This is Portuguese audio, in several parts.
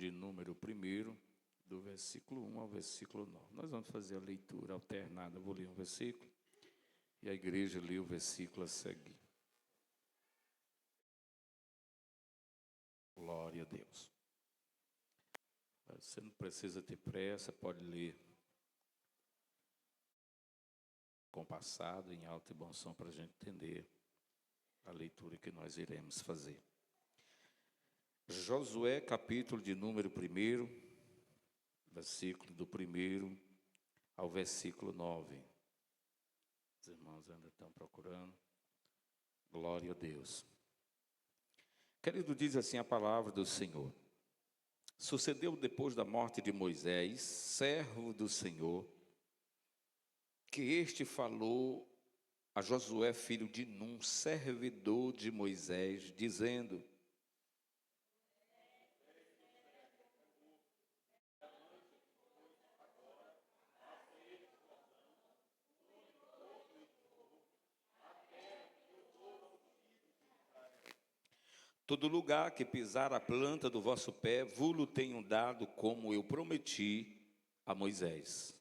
de número 1, do versículo 1 ao versículo 9. Nós vamos fazer a leitura alternada. Eu vou ler um versículo e a igreja lê o versículo a seguir. Glória a Deus. Você não precisa ter pressa, pode ler compassado, em alto e bom som, para a gente entender a leitura que nós iremos fazer. Josué, capítulo de número 1, versículo do 1 ao versículo 9. Os irmãos ainda estão procurando. Glória a Deus. Querido, diz assim a palavra do Senhor. Sucedeu depois da morte de Moisés, servo do Senhor, que este falou a Josué, filho de Num, servidor de Moisés, dizendo: todo lugar que pisar a planta do vosso pé, vulo tenho dado, como eu prometi a Moisés.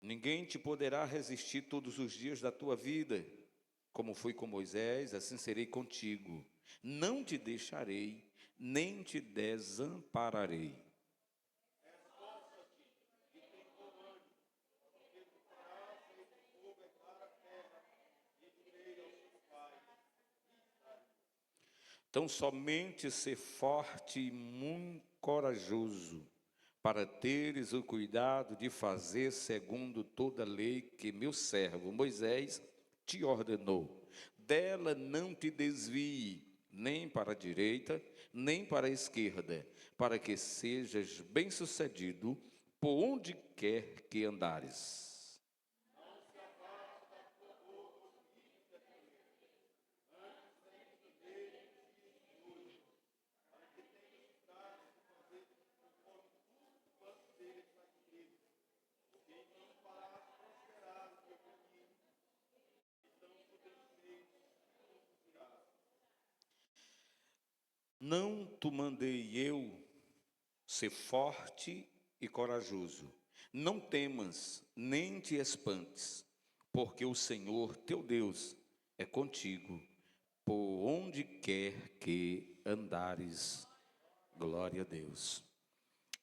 Ninguém te poderá resistir todos os dias da tua vida. Como fui com Moisés, assim serei contigo. Não te deixarei, nem te desampararei. Então somente ser forte e muito corajoso, para teres o cuidado de fazer segundo toda a lei que meu servo Moisés te ordenou. Dela não te desvie, nem para a direita, nem para a esquerda, para que sejas bem-sucedido por onde quer que andares. Não te mandei eu ser forte e corajoso. Não temas, nem te espantes, porque o Senhor teu Deus é contigo, por onde quer que andares. Glória a Deus.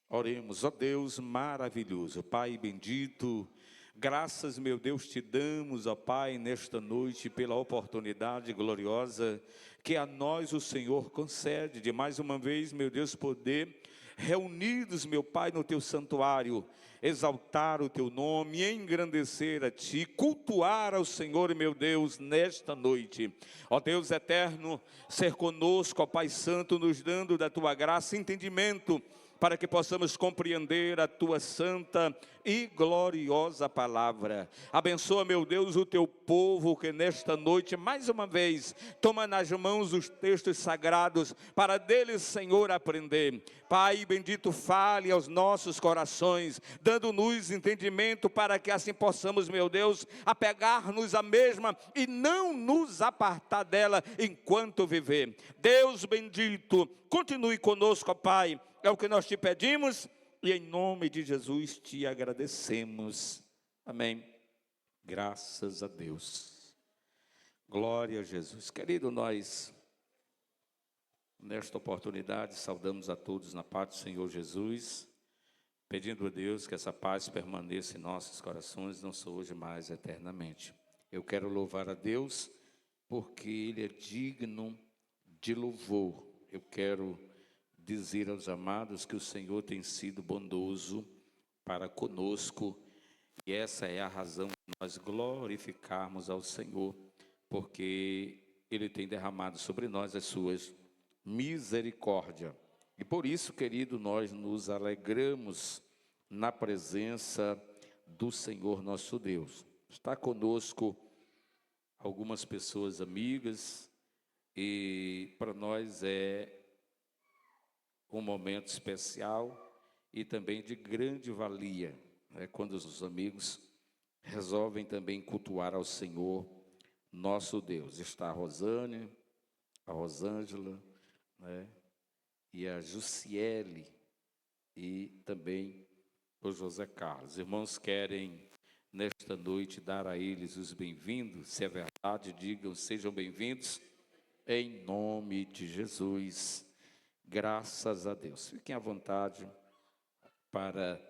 Oremos, ó Deus maravilhoso, Pai bendito, graças, meu Deus, te damos, ó Pai, nesta noite, pela oportunidade gloriosa que a nós o Senhor concede, de mais uma vez, meu Deus, poder, reunidos, meu Pai, no teu santuário, exaltar o teu nome, engrandecer a ti, cultuar ao Senhor, meu Deus, nesta noite. Ó Deus eterno, ser conosco, ó Pai Santo, nos dando da tua graça entendimento, para que possamos compreender a tua santa e gloriosa palavra. Abençoa, meu Deus, o teu povo que nesta noite, mais uma vez, toma nas mãos os textos sagrados, para deles, Senhor, aprender. Pai bendito, fale aos nossos corações, dando-nos entendimento, para que assim possamos, meu Deus, apegar-nos à mesma e não nos apartar dela enquanto viver. Deus bendito, continue conosco, ó Pai. É o que nós te pedimos e em nome de Jesus te agradecemos. Amém. Graças a Deus. Glória a Jesus. Querido, nós, nesta oportunidade, saudamos a todos na paz do Senhor Jesus, pedindo a Deus que essa paz permaneça em nossos corações, não só hoje, mas eternamente. Eu quero louvar a Deus, porque Ele é digno de louvor. Eu quero dizer aos amados que o Senhor tem sido bondoso para conosco, e essa é a razão de nós glorificarmos ao Senhor, porque Ele tem derramado sobre nós as suas misericórdias. E por isso, querido, nós nos alegramos na presença do Senhor nosso Deus. Está conosco algumas pessoas amigas, e para nós é um momento especial e também de grande valia, né, quando os amigos resolvem também cultuar ao Senhor, nosso Deus. Está a Rosane, a Rosângela, né, e a Jussiele e também o José Carlos. Irmãos, querem nesta noite dar a eles os bem-vindos? Se é verdade, digam, sejam bem-vindos em nome de Jesus. Graças a Deus. Fiquem à vontade para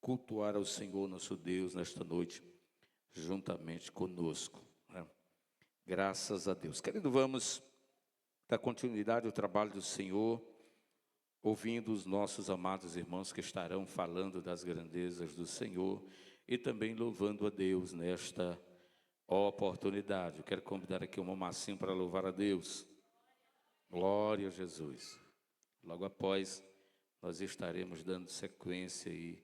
cultuar ao Senhor nosso Deus nesta noite, juntamente conosco, né? Graças a Deus. Querido, vamos dar continuidade ao trabalho do Senhor, ouvindo os nossos amados irmãos que estarão falando das grandezas do Senhor e também louvando a Deus nesta oportunidade. Eu quero convidar aqui uma massinha para louvar a Deus. Glória a Jesus. Logo após, nós estaremos dando sequência aí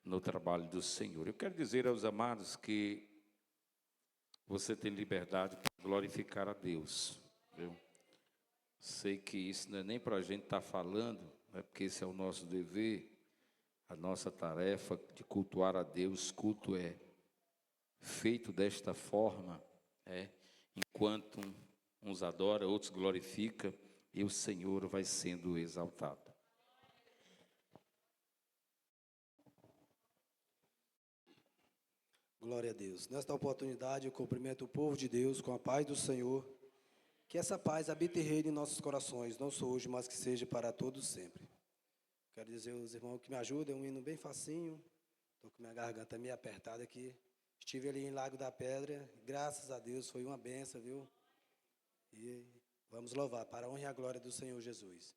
no trabalho do Senhor. Eu quero dizer aos amados que você tem liberdade para glorificar a Deus, viu? Sei que isso não é nem para a gente estar falando, é porque esse é o nosso dever, a nossa tarefa de cultuar a Deus. Culto é feito desta forma, enquanto uns adoram, outros glorificam, e o Senhor vai sendo exaltado. Glória a Deus. Nesta oportunidade, eu cumprimento o povo de Deus com a paz do Senhor. Que essa paz habite e reine em nossos corações, não só hoje, mas que seja para todos sempre. Quero dizer aos irmãos que me ajudem, é um hino bem facinho. Estou com minha garganta meio apertada aqui. Estive ali em Lago da Pedra, graças a Deus, foi uma benção, viu? E vamos louvar, para a honra e a glória do Senhor Jesus.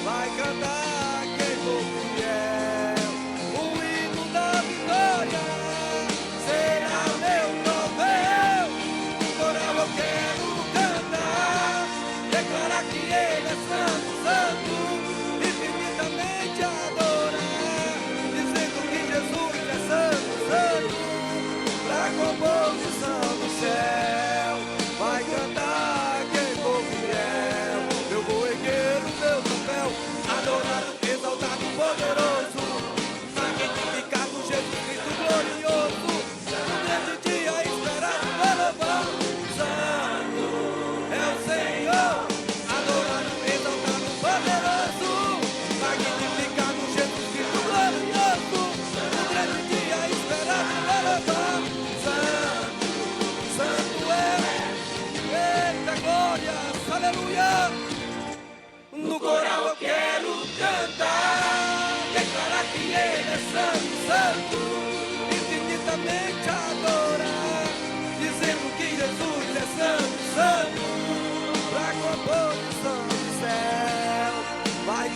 Vai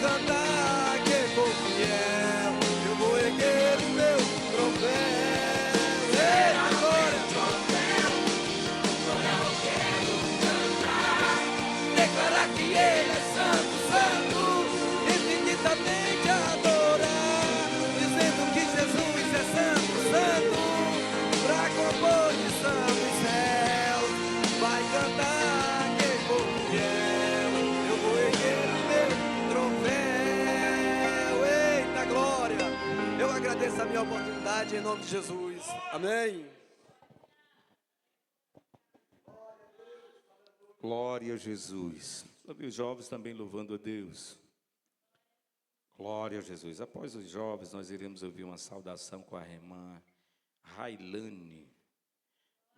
cantar que for fiel, eu vou erguer o meu troféu. Ei, agora! Declarar que Ele é santo, santo, infinitamente adorar, dizendo que Jesus é santo, santo, pra composição dos céus. Vai cantar quem for fiel, eu vou erguer o meu troféu. Eita glória! Eu agradeço a minha oportunidade em nome de Jesus. Amém. Glória a Jesus. Os jovens também louvando a Deus. Glória a Jesus. Após os jovens, nós iremos ouvir uma saudação com a irmã Railane.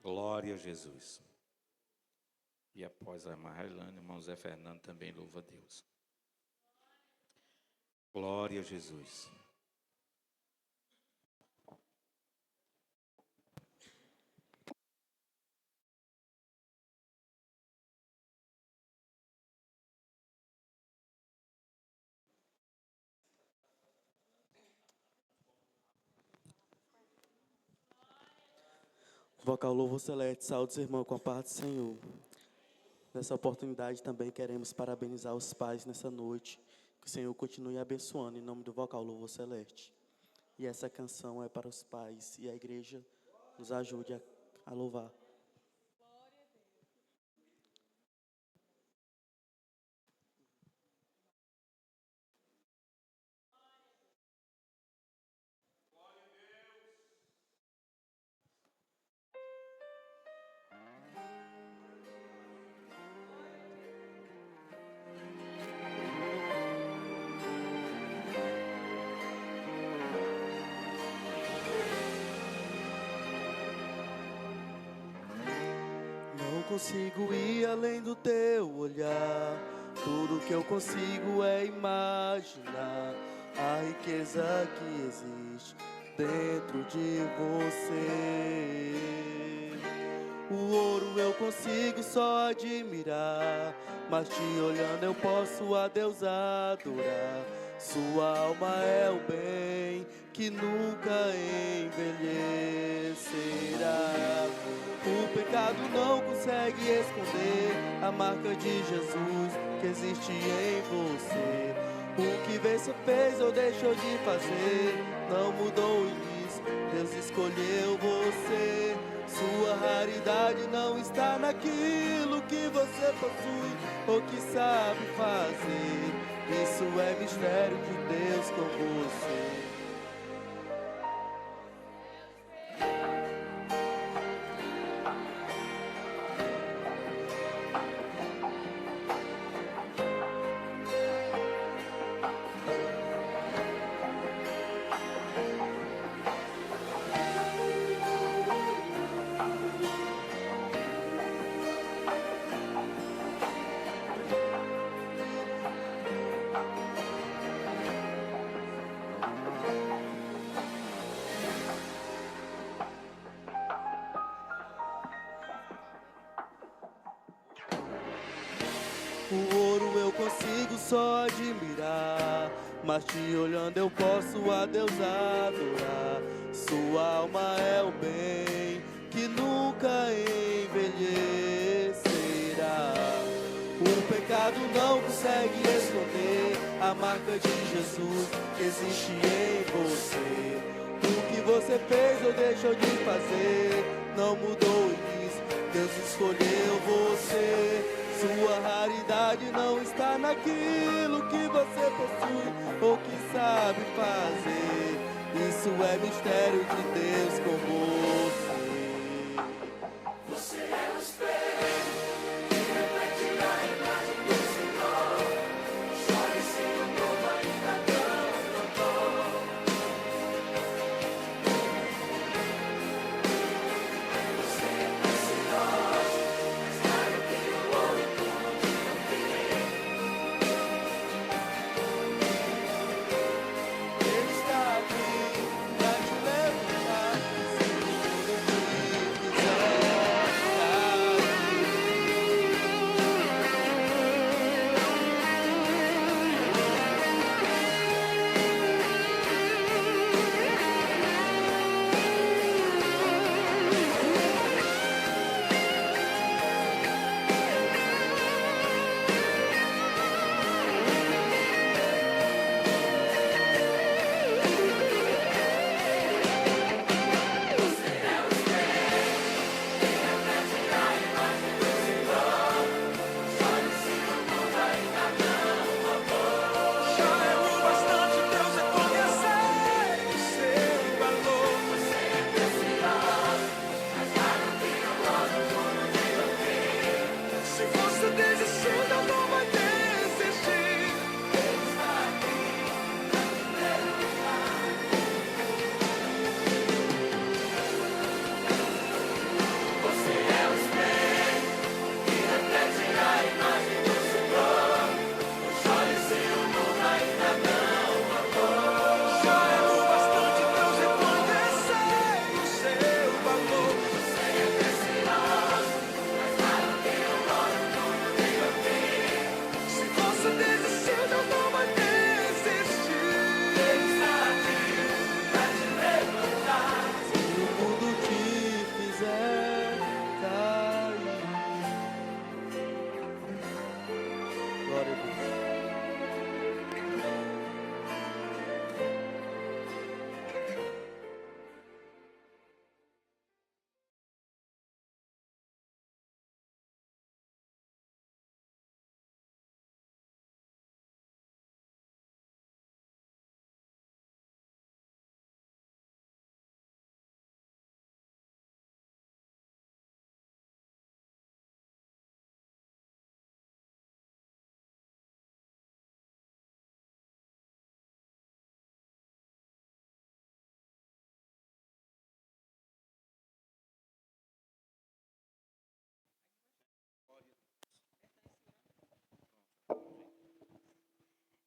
Glória a Jesus. E após a irmã Railane, irmão Zé Fernando também louva a Deus. Glória a Jesus. Vocal Louvor Celeste, saúde, irmão, com a paz do Senhor. Nessa oportunidade também queremos parabenizar os pais nessa noite. Que o Senhor continue abençoando em nome do Vocal Louvor Celeste. E essa canção é para os pais e a igreja nos ajude a louvar. Não consigo ir além do teu olhar. Tudo que eu consigo é imaginar a riqueza que existe dentro de você. O ouro eu consigo só admirar, mas te olhando eu posso a Deus adorar. Sua alma é o bem que nunca envelhecerá. O pecado não consegue esconder a marca de Jesus que existe em você. O que você fez ou deixou de fazer não mudou isso, Deus escolheu você. Sua raridade não está naquilo que você possui ou que sabe fazer. Isso é mistério de Deus com você. O ouro eu consigo só admirar, mas te olhando eu posso a Deus adorar. Sua alma é o bem que nunca envelhecerá. O pecado não consegue esconder a marca de Jesus que existe em você. O que você fez ou deixou de fazer não mudou isso, Deus escolheu você. Sua raridade não está naquilo que você possui ou que sabe fazer. Isso é mistério de Deus com você. Você é o espelho que reflete a imagem do Senhor. Chore se o povo ainda não notou. Você é precioso, mais caro que o ouro. Ele está aqui pra te levantar.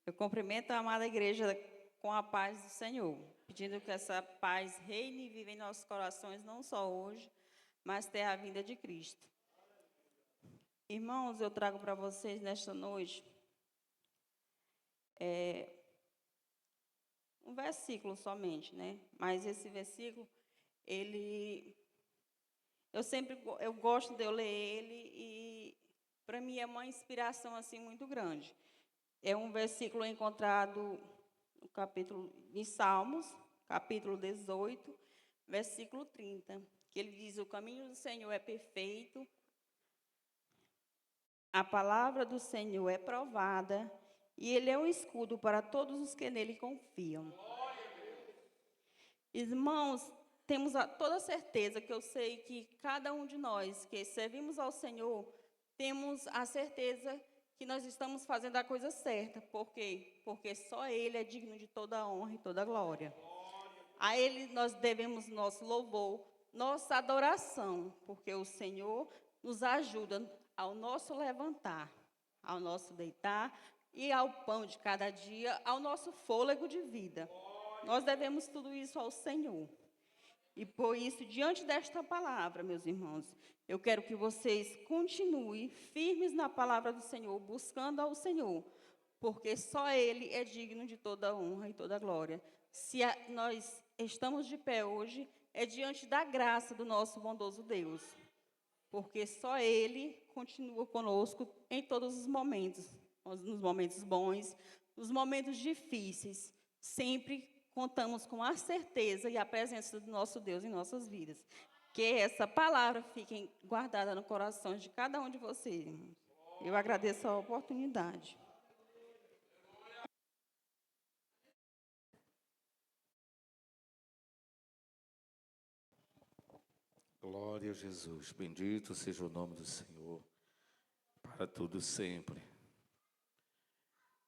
Eu cumprimento a amada igreja com a paz do Senhor, pedindo que essa paz reine e viva em nossos corações, não só hoje, mas até a vinda de Cristo. Irmãos, eu trago para vocês nesta noite um versículo somente, né? Mas esse versículo, eu gosto de eu ler ele e para mim é uma inspiração assim muito grande. É um versículo encontrado no capítulo de Salmos, capítulo 18, versículo 30, que ele diz: o caminho do Senhor é perfeito, a palavra do Senhor é provada, e ele é um escudo para todos os que nele confiam. Irmãos, temos toda certeza que eu sei que cada um de nós que servimos ao Senhor, temos a certeza que nós estamos fazendo a coisa certa. Por quê? Porque só Ele é digno de toda a honra e toda a glória. A Ele nós devemos nosso louvor, nossa adoração, porque o Senhor nos ajuda ao nosso levantar, ao nosso deitar e ao pão de cada dia, ao nosso fôlego de vida. Nós devemos tudo isso ao Senhor. E por isso, diante desta palavra, meus irmãos, eu quero que vocês continuem firmes na palavra do Senhor, buscando ao Senhor, porque só Ele é digno de toda a honra e toda a glória. Se nós estamos de pé hoje, é diante da graça do nosso bondoso Deus, porque só Ele continua conosco em todos os momentos, nos momentos bons, nos momentos difíceis, sempre contamos com a certeza e a presença do nosso Deus em nossas vidas. Que essa palavra fique guardada no coração de cada um de vocês, irmãos. Eu agradeço a oportunidade. Glória a Jesus. Bendito seja o nome do Senhor, para tudo sempre.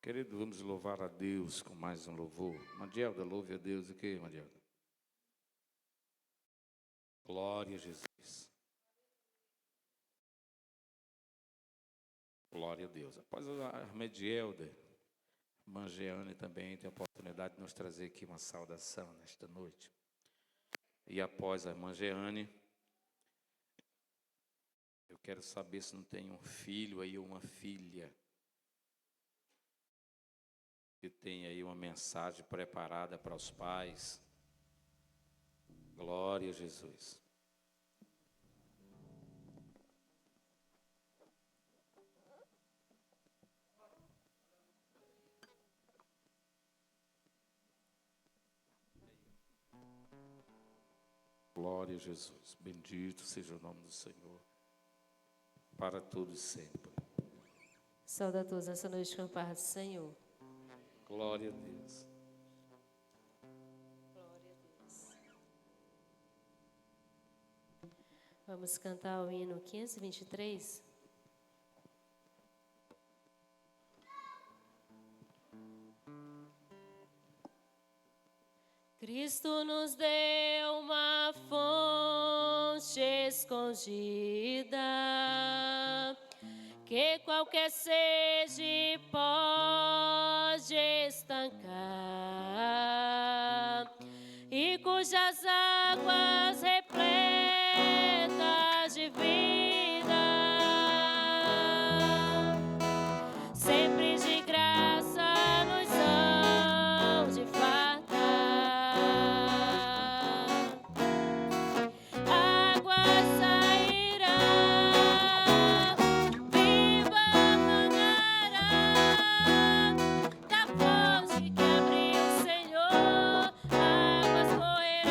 Querido, vamos louvar a Deus com mais um louvor. Madielda, louve a Deus o quê, Madielda? Glória a Jesus. Glória a Deus. Após a Madielda, a Mangeane também tem a oportunidade de nos trazer aqui uma saudação nesta noite. E após a Mangeane, eu quero saber se não tem um filho aí ou uma filha que tem aí uma mensagem preparada para os pais. Glória a Jesus. Glória a Jesus. Bendito seja o nome do Senhor, para todos sempre. Saúde a todos essa noite com a paz do Senhor. Glória a Deus. Glória a Deus. Vamos cantar o hino 523. Cristo nos deu uma fonte escondida, que qualquer sede pode estancar, e cujas águas repletas de vida, sempre de graça nos hão de fartar. Água sairá, viva manará, da fonte que abriu o Senhor, águas correrá.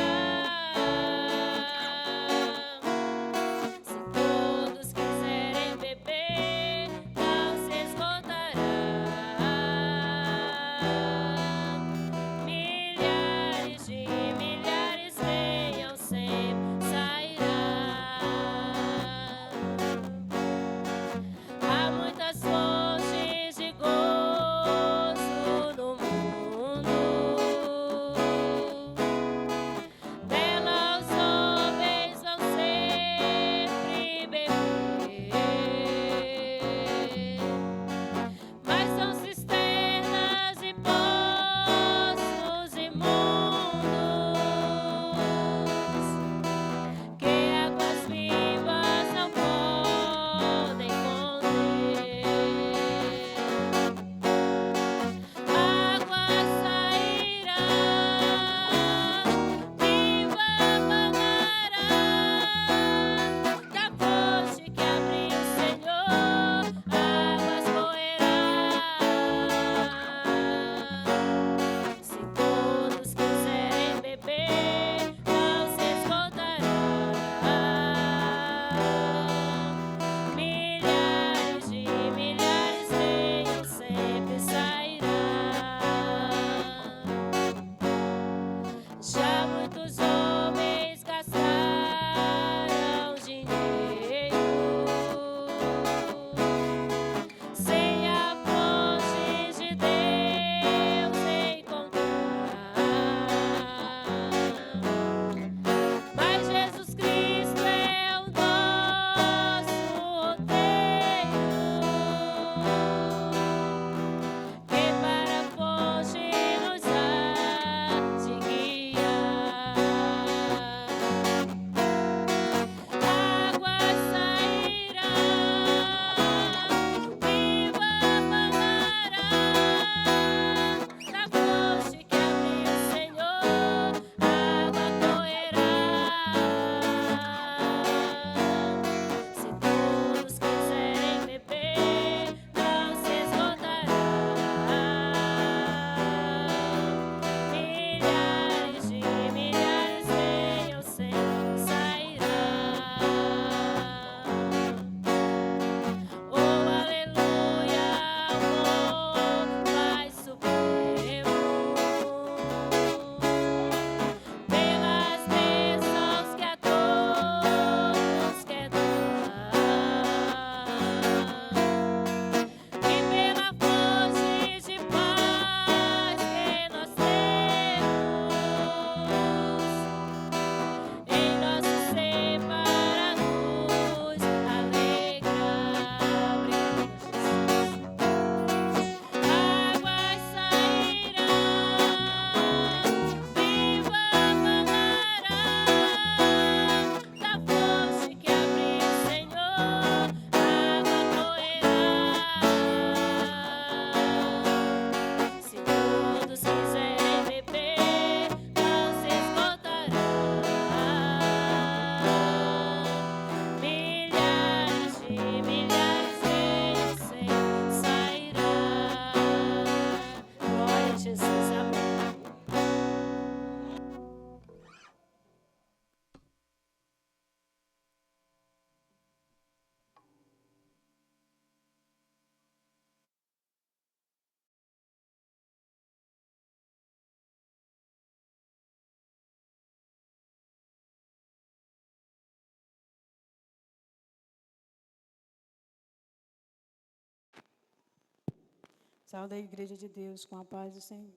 Saúde a Igreja de Deus com a paz do Senhor.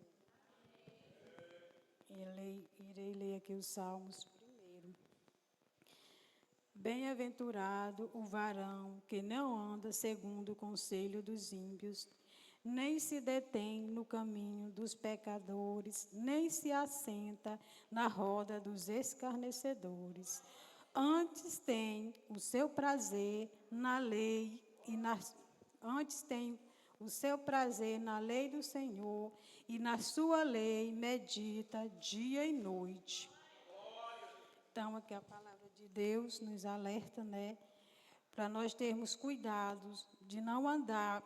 Irei ler aqui os Salmos primeiro. Bem-aventurado o varão que não anda segundo o conselho dos ímpios, nem se detém no caminho dos pecadores, nem se assenta na roda dos escarnecedores. Antes tem o seu prazer na lei do Senhor, e na sua lei medita dia e noite. Então, aqui a palavra de Deus nos alerta, né? Para nós termos cuidados de não andar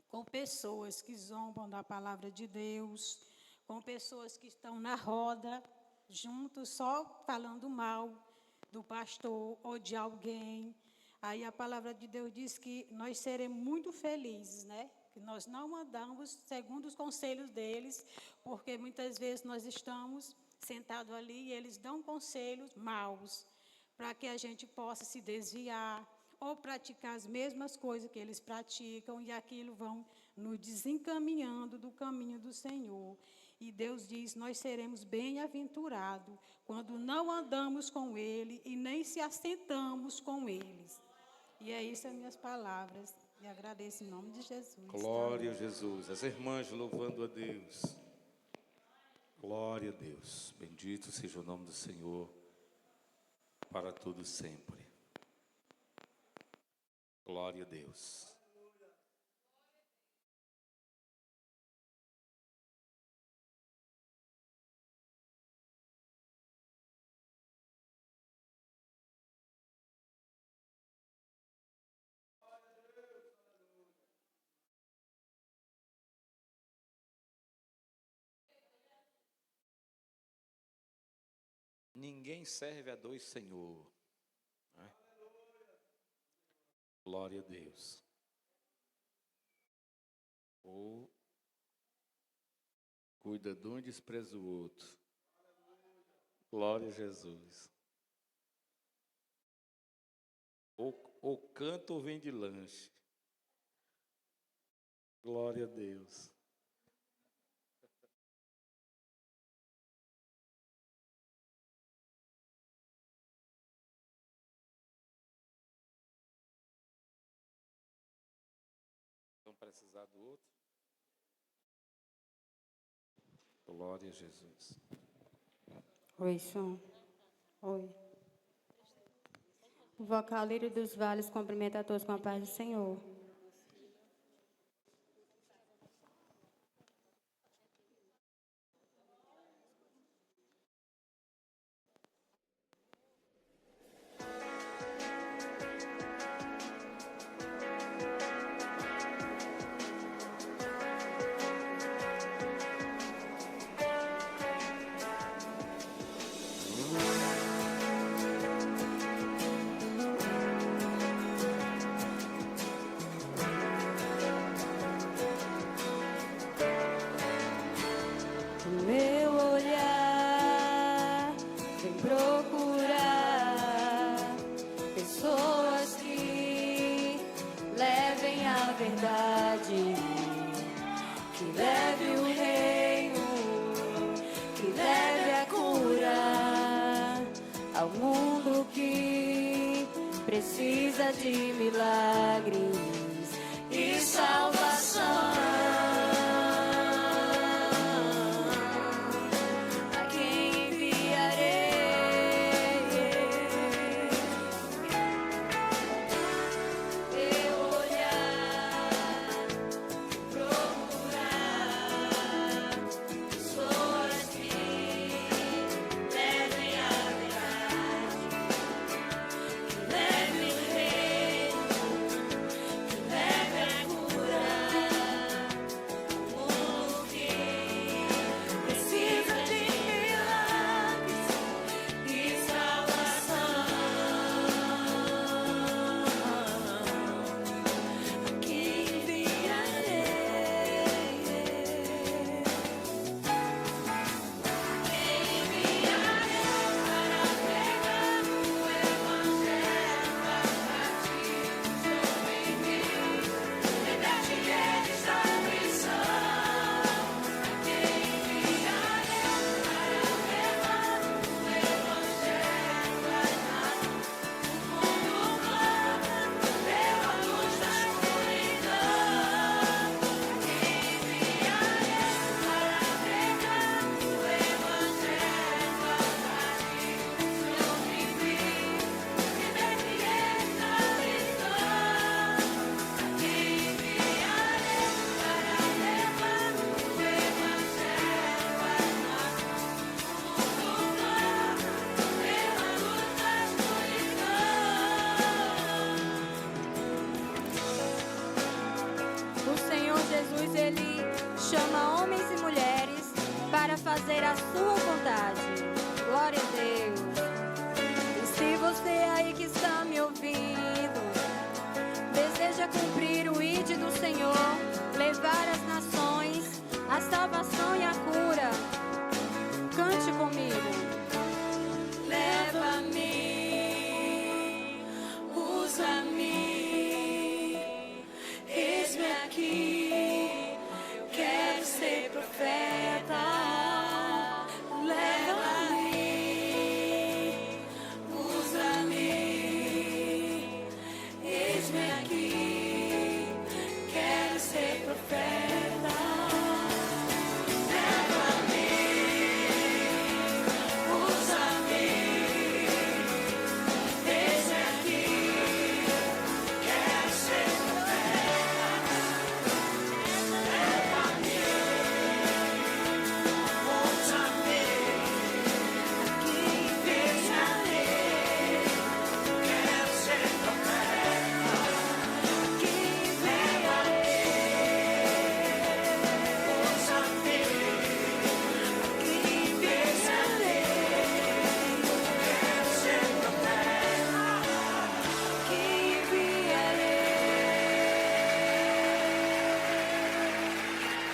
com pessoas que zombam da palavra de Deus, com pessoas que estão na roda, juntos, só falando mal do pastor ou de alguém. Aí a palavra de Deus diz que nós seremos muito felizes, né? Que nós não andamos segundo os conselhos deles, porque muitas vezes nós estamos sentados ali e eles dão conselhos maus, para que a gente possa se desviar ou praticar as mesmas coisas que eles praticam, e aquilo vão nos desencaminhando do caminho do Senhor. E Deus diz, nós seremos bem-aventurados quando não andamos com Ele e nem se assentamos com eles. E é isso as minhas palavras. E agradeço em nome de Jesus. Glória a Jesus. As irmãs louvando a Deus. Glória a Deus. Bendito seja o nome do Senhor para todo sempre. Glória a Deus. Ninguém serve a dois senhor. Né? Glória a Deus. Ou cuida de um e despreza o outro. Glória a Jesus. Ou canta ou vende lanche. Glória a Deus. Vão precisar do outro? Glória a Jesus. Oi, som. Oi. O vocal Lírio dos Vales cumprimenta a todos com a paz do Senhor. Meu olhar vem procurar pessoas que levem a verdade, que leve o reino, que leve a cura ao mundo que precisa de milagres e salvação. fazer a sua vontade. Glória a Deus. E se você aí que está me ouvindo deseja cumprir o ID do Senhor, levar as nações a salvação e a cura, cante comigo. Leva-me, usa-me, eis-me aqui, quero ser profeta. Leva-me, usa-me, eis-me aqui, quero ser profeta.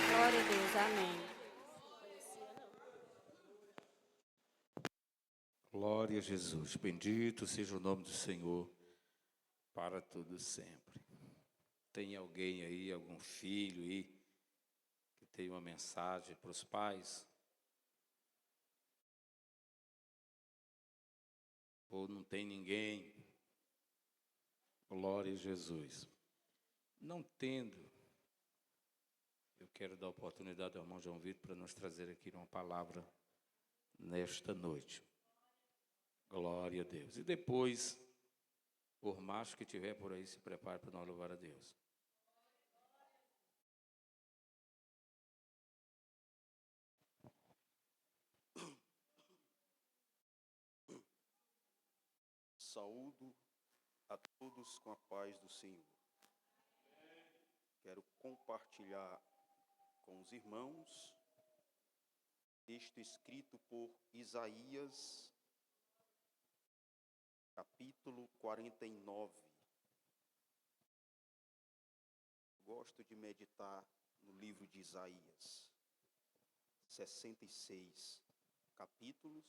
Glória a Deus, amém. Glória a Jesus. Bendito seja o nome do Senhor para todo sempre. Tem alguém aí, algum filho aí, que tem uma mensagem para os pais? Ou não tem ninguém? Glória a Jesus. Não tendo, eu quero dar a oportunidade ao irmão João Vitor para nos trazer aqui uma palavra nesta noite. Glória a Deus. E depois, por macho que tiver por aí, se prepare para nós louvar a Deus. Saúdo a todos com a paz do Senhor. Quero compartilhar com os irmãos texto escrito por Isaías, capítulo 49. Gosto de meditar no livro de Isaías, 66 capítulos,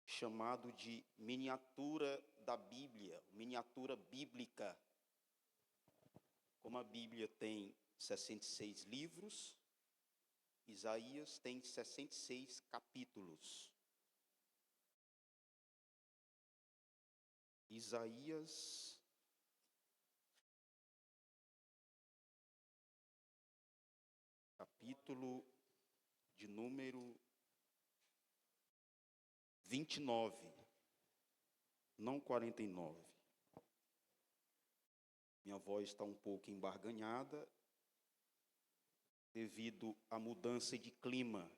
chamado de miniatura da Bíblia, miniatura bíblica. Como a Bíblia tem 66 livros, Isaías tem 66 capítulos. Isaías, capítulo de número 29, não 49. Minha voz está um pouco embarganhada devido à mudança de clima.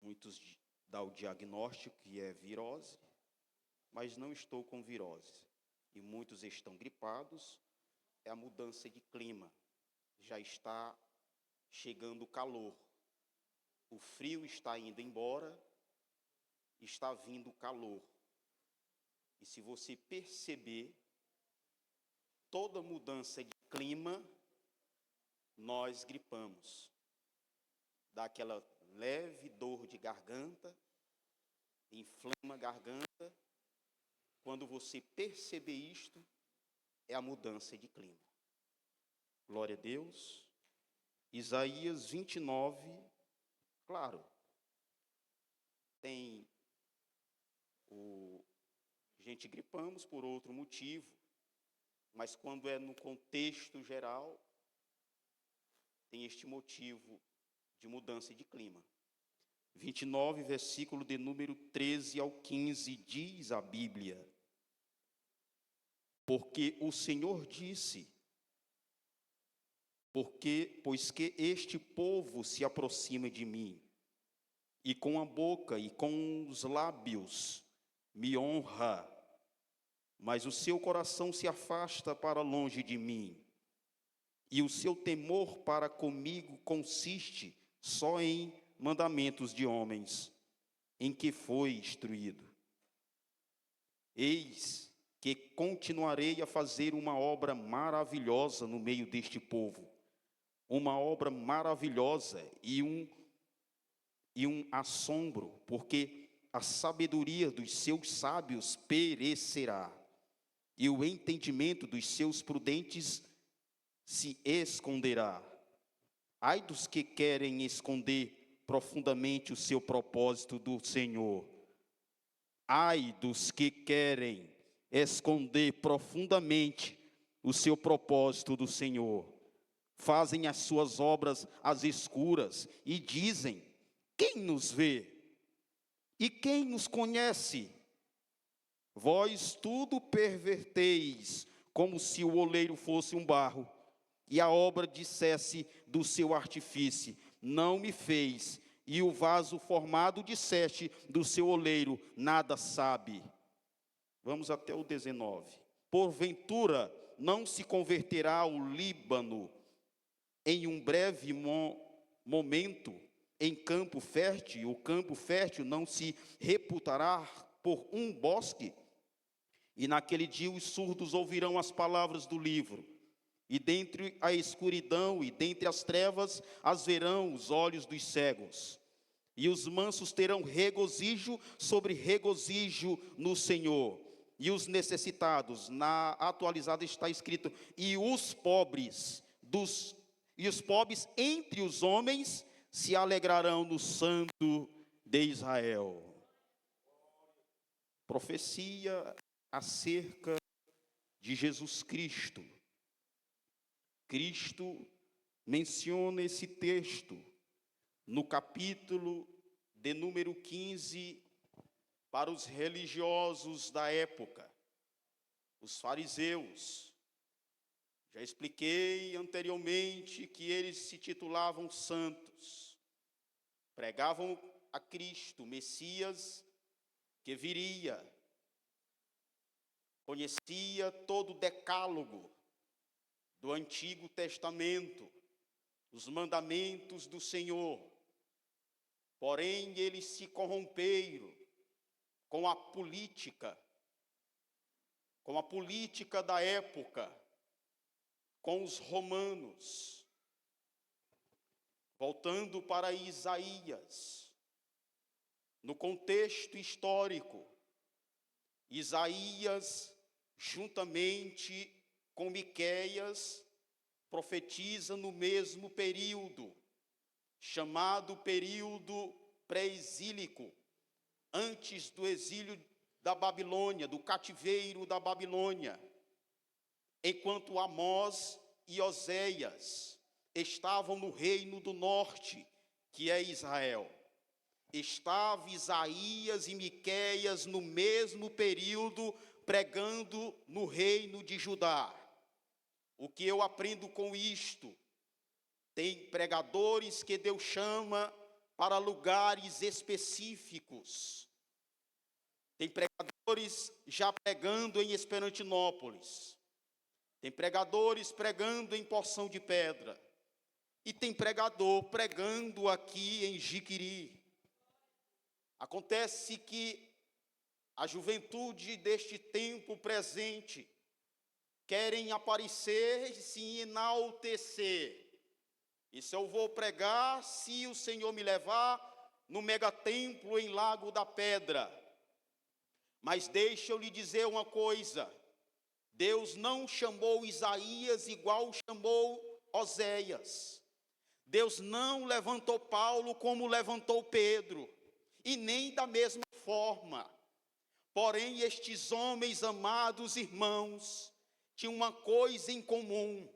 Muitos dão o diagnóstico que é virose, mas não estou com virose. E muitos estão gripados, é a mudança de clima. Já está chegando o calor. O frio está indo embora, está vindo o calor. E se você perceber, toda mudança de clima, nós gripamos. Dá aquela leve dor de garganta, inflama a garganta. Quando você perceber isto, é a mudança de clima. Glória a Deus. Isaías 29, claro, tem gente gripamos por outro motivo, mas quando é no contexto geral, tem este motivo de mudança de clima. 29, versículo de número 13 ao 15, diz a Bíblia: porque o Senhor disse, pois que este povo se aproxima de mim, e com a boca e com os lábios me honra, mas o seu coração se afasta para longe de mim. e o seu temor para comigo consiste só em mandamentos de homens, em que foi instruído. Eis que continuarei a fazer uma obra maravilhosa no meio deste povo, uma obra maravilhosa e um assombro, porque a sabedoria dos seus sábios perecerá, e o entendimento dos seus prudentes se esconderá. Ai dos que querem esconder profundamente o seu propósito do Senhor. Ai dos que querem esconder profundamente o seu propósito do Senhor. Fazem as suas obras às escuras e dizem: quem nos vê? E quem nos conhece? Vós tudo perverteis, como se o oleiro fosse um barro, e a obra dissesse do seu artifício: não me fez, e o vaso formado disseste do seu oleiro: nada sabe. Vamos até o 19. Porventura não se converterá o Líbano em um breve momento em campo fértil? O campo fértil não se reputará por um bosque? E naquele dia os surdos ouvirão as palavras do livro, e dentre a escuridão e dentre as trevas as verão os olhos dos cegos. E os mansos terão regozijo sobre regozijo no Senhor. E os necessitados, na atualizada está escrito: e os pobres entre os homens se alegrarão no Santo de Israel. Profecia acerca de Jesus Cristo. Cristo menciona esse texto no capítulo de número 15 para os religiosos da época, os fariseus. Já expliquei anteriormente que eles se titulavam santos, pregavam a Cristo, Messias, que viria, conhecia todo o decálogo do Antigo Testamento, os mandamentos do Senhor. Porém, eles se corromperam com a política da época, com os romanos. Voltando para Isaías, no contexto histórico, Isaías, juntamente com Miqueias, profetiza no mesmo período, chamado período pré-exílico, antes do exílio da Babilônia, do cativeiro da Babilônia, enquanto Amós e Oséias estavam no reino do norte, que é Israel. Estava Isaías e Miqueias no mesmo período pregando no reino de Judá. O que eu aprendo com isto? Tem pregadores que Deus chama para lugares específicos. Tem pregadores já pregando em Esperantinópolis. Tem pregadores pregando em Porção de Pedra. E tem pregador pregando aqui em Jiquiri. Acontece que a juventude deste tempo presente querem aparecer e se enaltecer. Isso eu vou pregar se o Senhor me levar no megatemplo em Lago da Pedra. Mas deixa eu lhe dizer uma coisa: Deus não chamou Isaías igual chamou Oséias. Deus não levantou Paulo como levantou Pedro, e nem da mesma forma. Porém, estes homens, amados irmãos, tinham uma coisa em comum: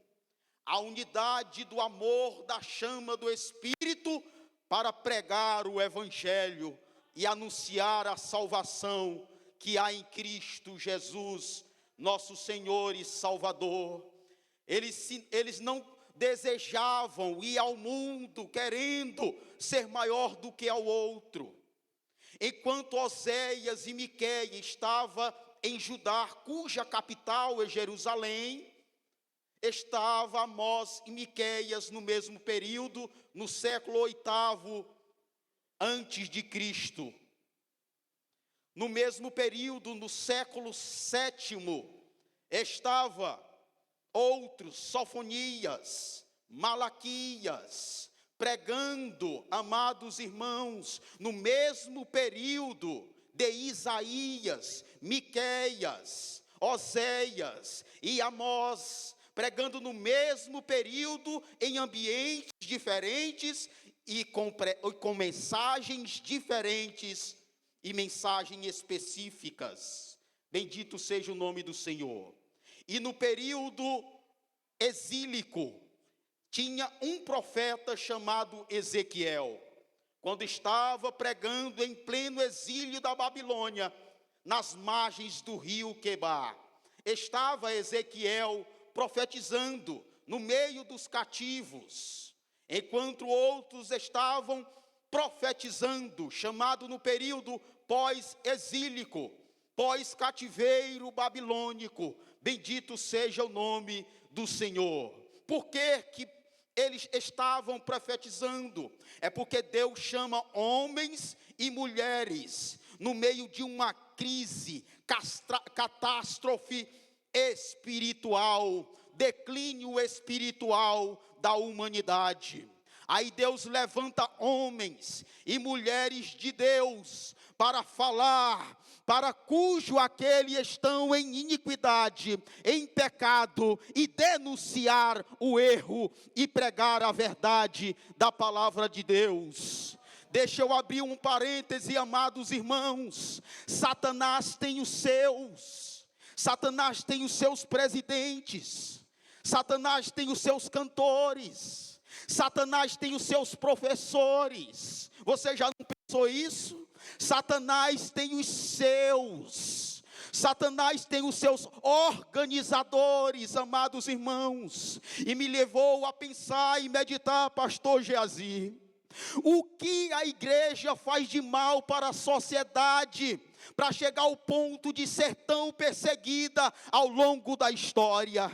a unidade do amor, da chama do Espírito, para pregar o Evangelho e anunciar a salvação que há em Cristo Jesus, nosso Senhor e Salvador. Eles não desejavam ir ao mundo querendo ser maior do que ao outro. Enquanto Oséias e Miqueias estavam em Judá, cuja capital é Jerusalém, estava Amós e Miqueias no mesmo período, no século VIII antes de Cristo. No mesmo período, no século VII, estava outros, Sofonias, Malaquias, pregando, amados irmãos, no mesmo período de Isaías, Miqueias, Oséias e Amós, pregando no mesmo período, em ambientes diferentes e com mensagens diferentes e mensagens específicas. Bendito seja o nome do Senhor. E no período exílico, tinha um profeta chamado Ezequiel, quando estava pregando em pleno exílio da Babilônia, nas margens do rio Quebar. Estava Ezequiel profetizando no meio dos cativos, enquanto outros estavam profetizando, chamado no período pós-exílico, pós-cativeiro babilônico. Bendito seja o nome do Senhor. Por que eles estavam profetizando? É porque Deus chama homens e mulheres no meio de uma crise, catástrofe espiritual, declínio espiritual da humanidade. Aí Deus levanta homens e mulheres de Deus para falar, para cujo aquele estão em iniquidade, em pecado, e denunciar o erro e pregar a verdade da palavra de Deus. Deixa eu abrir um parêntese, amados irmãos. Satanás tem os seus presidentes, Satanás tem os seus cantores, Satanás tem os seus professores. Você já não pensou isso? Satanás tem os seus. Satanás tem os seus organizadores, amados irmãos. E me levou a pensar e meditar, pastor Geazi, o que a igreja faz de mal para a sociedade, para chegar ao ponto de ser tão perseguida ao longo da história?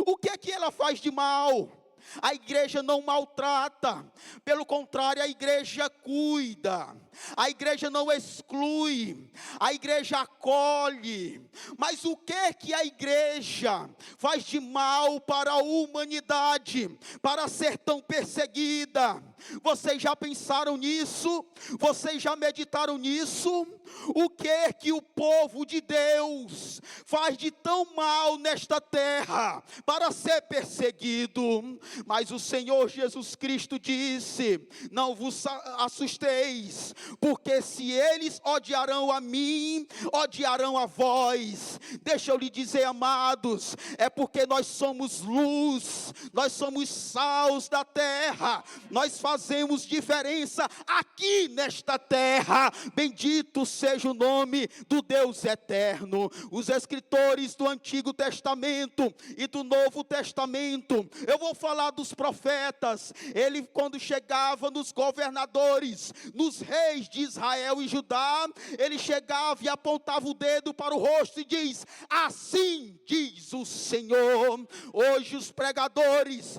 O que é que ela faz de mal? A igreja não maltrata, pelo contrário, a igreja cuida, a igreja não exclui, a igreja acolhe. Mas o que é que a igreja faz de mal para a humanidade, para ser tão perseguida? Vocês já pensaram nisso? Vocês já meditaram nisso? O que é que o povo de Deus faz de tão mal nesta terra para ser perseguido? Mas o Senhor Jesus Cristo disse: não vos assusteis, porque se eles odiarão a mim, odiarão a vós. Deixa eu lhe dizer, amados, é porque nós somos luz, nós somos sals da terra, nós fazemos diferença aqui nesta terra. Bendito seja o nome do Deus eterno. Os escritores do Antigo Testamento e do Novo Testamento, eu vou falar dos profetas. Ele, quando chegava nos governadores, nos reis de Israel e Judá, ele chegava e apontava o dedo para o rosto e diz: assim diz o Senhor. Hoje os pregadores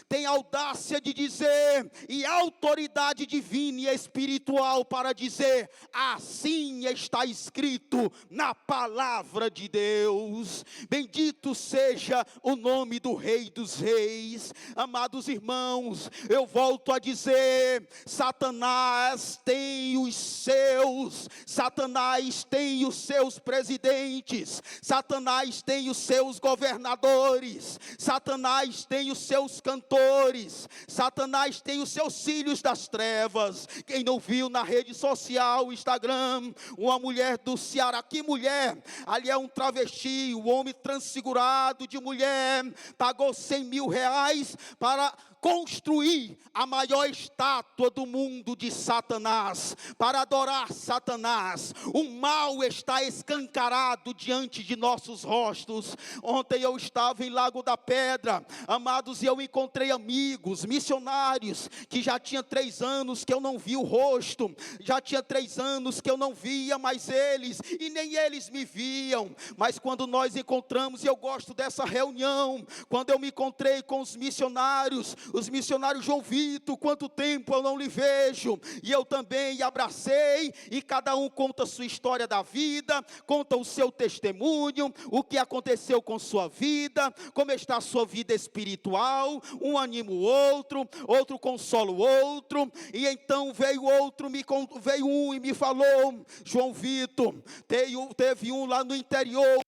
têm audácia de dizer, e autoridade divina e espiritual para dizer: assim está escrito na palavra de Deus. Bendito seja o nome do Rei dos Reis. Amados irmãos, eu volto a dizer: Satanás tem os seus, Satanás tem os seus presidentes, Satanás tem os seus governadores, Satanás tem os seus cantores, Satanás tem os seus filhos das trevas. Quem não viu na rede social, Instagram, uma mulher do Ceará, que mulher? Ali é um travesti, o homem transfigurado de mulher, pagou R$100 mil R$1.000 para construir a maior estátua do mundo de Satanás, para adorar Satanás. O mal está escancarado diante de nossos rostos. Ontem eu estava em Lago da Pedra, amados, e eu encontrei amigos, missionários, que já tinha 3 anos que eu não vi o rosto, já tinha 3 anos que eu não via mais eles, e nem eles me viam. Mas quando nós encontramos, e eu gosto dessa reunião, quando eu me encontrei com os missionários João Vitor, quanto tempo eu não lhe vejo, e eu também abracei, e cada um conta a sua história da vida, conta o seu testemunho, o que aconteceu com sua vida, como está a sua vida espiritual, um anima o outro, outro consola o outro. E então veio um e me falou: João Vitor, teve um lá no interior,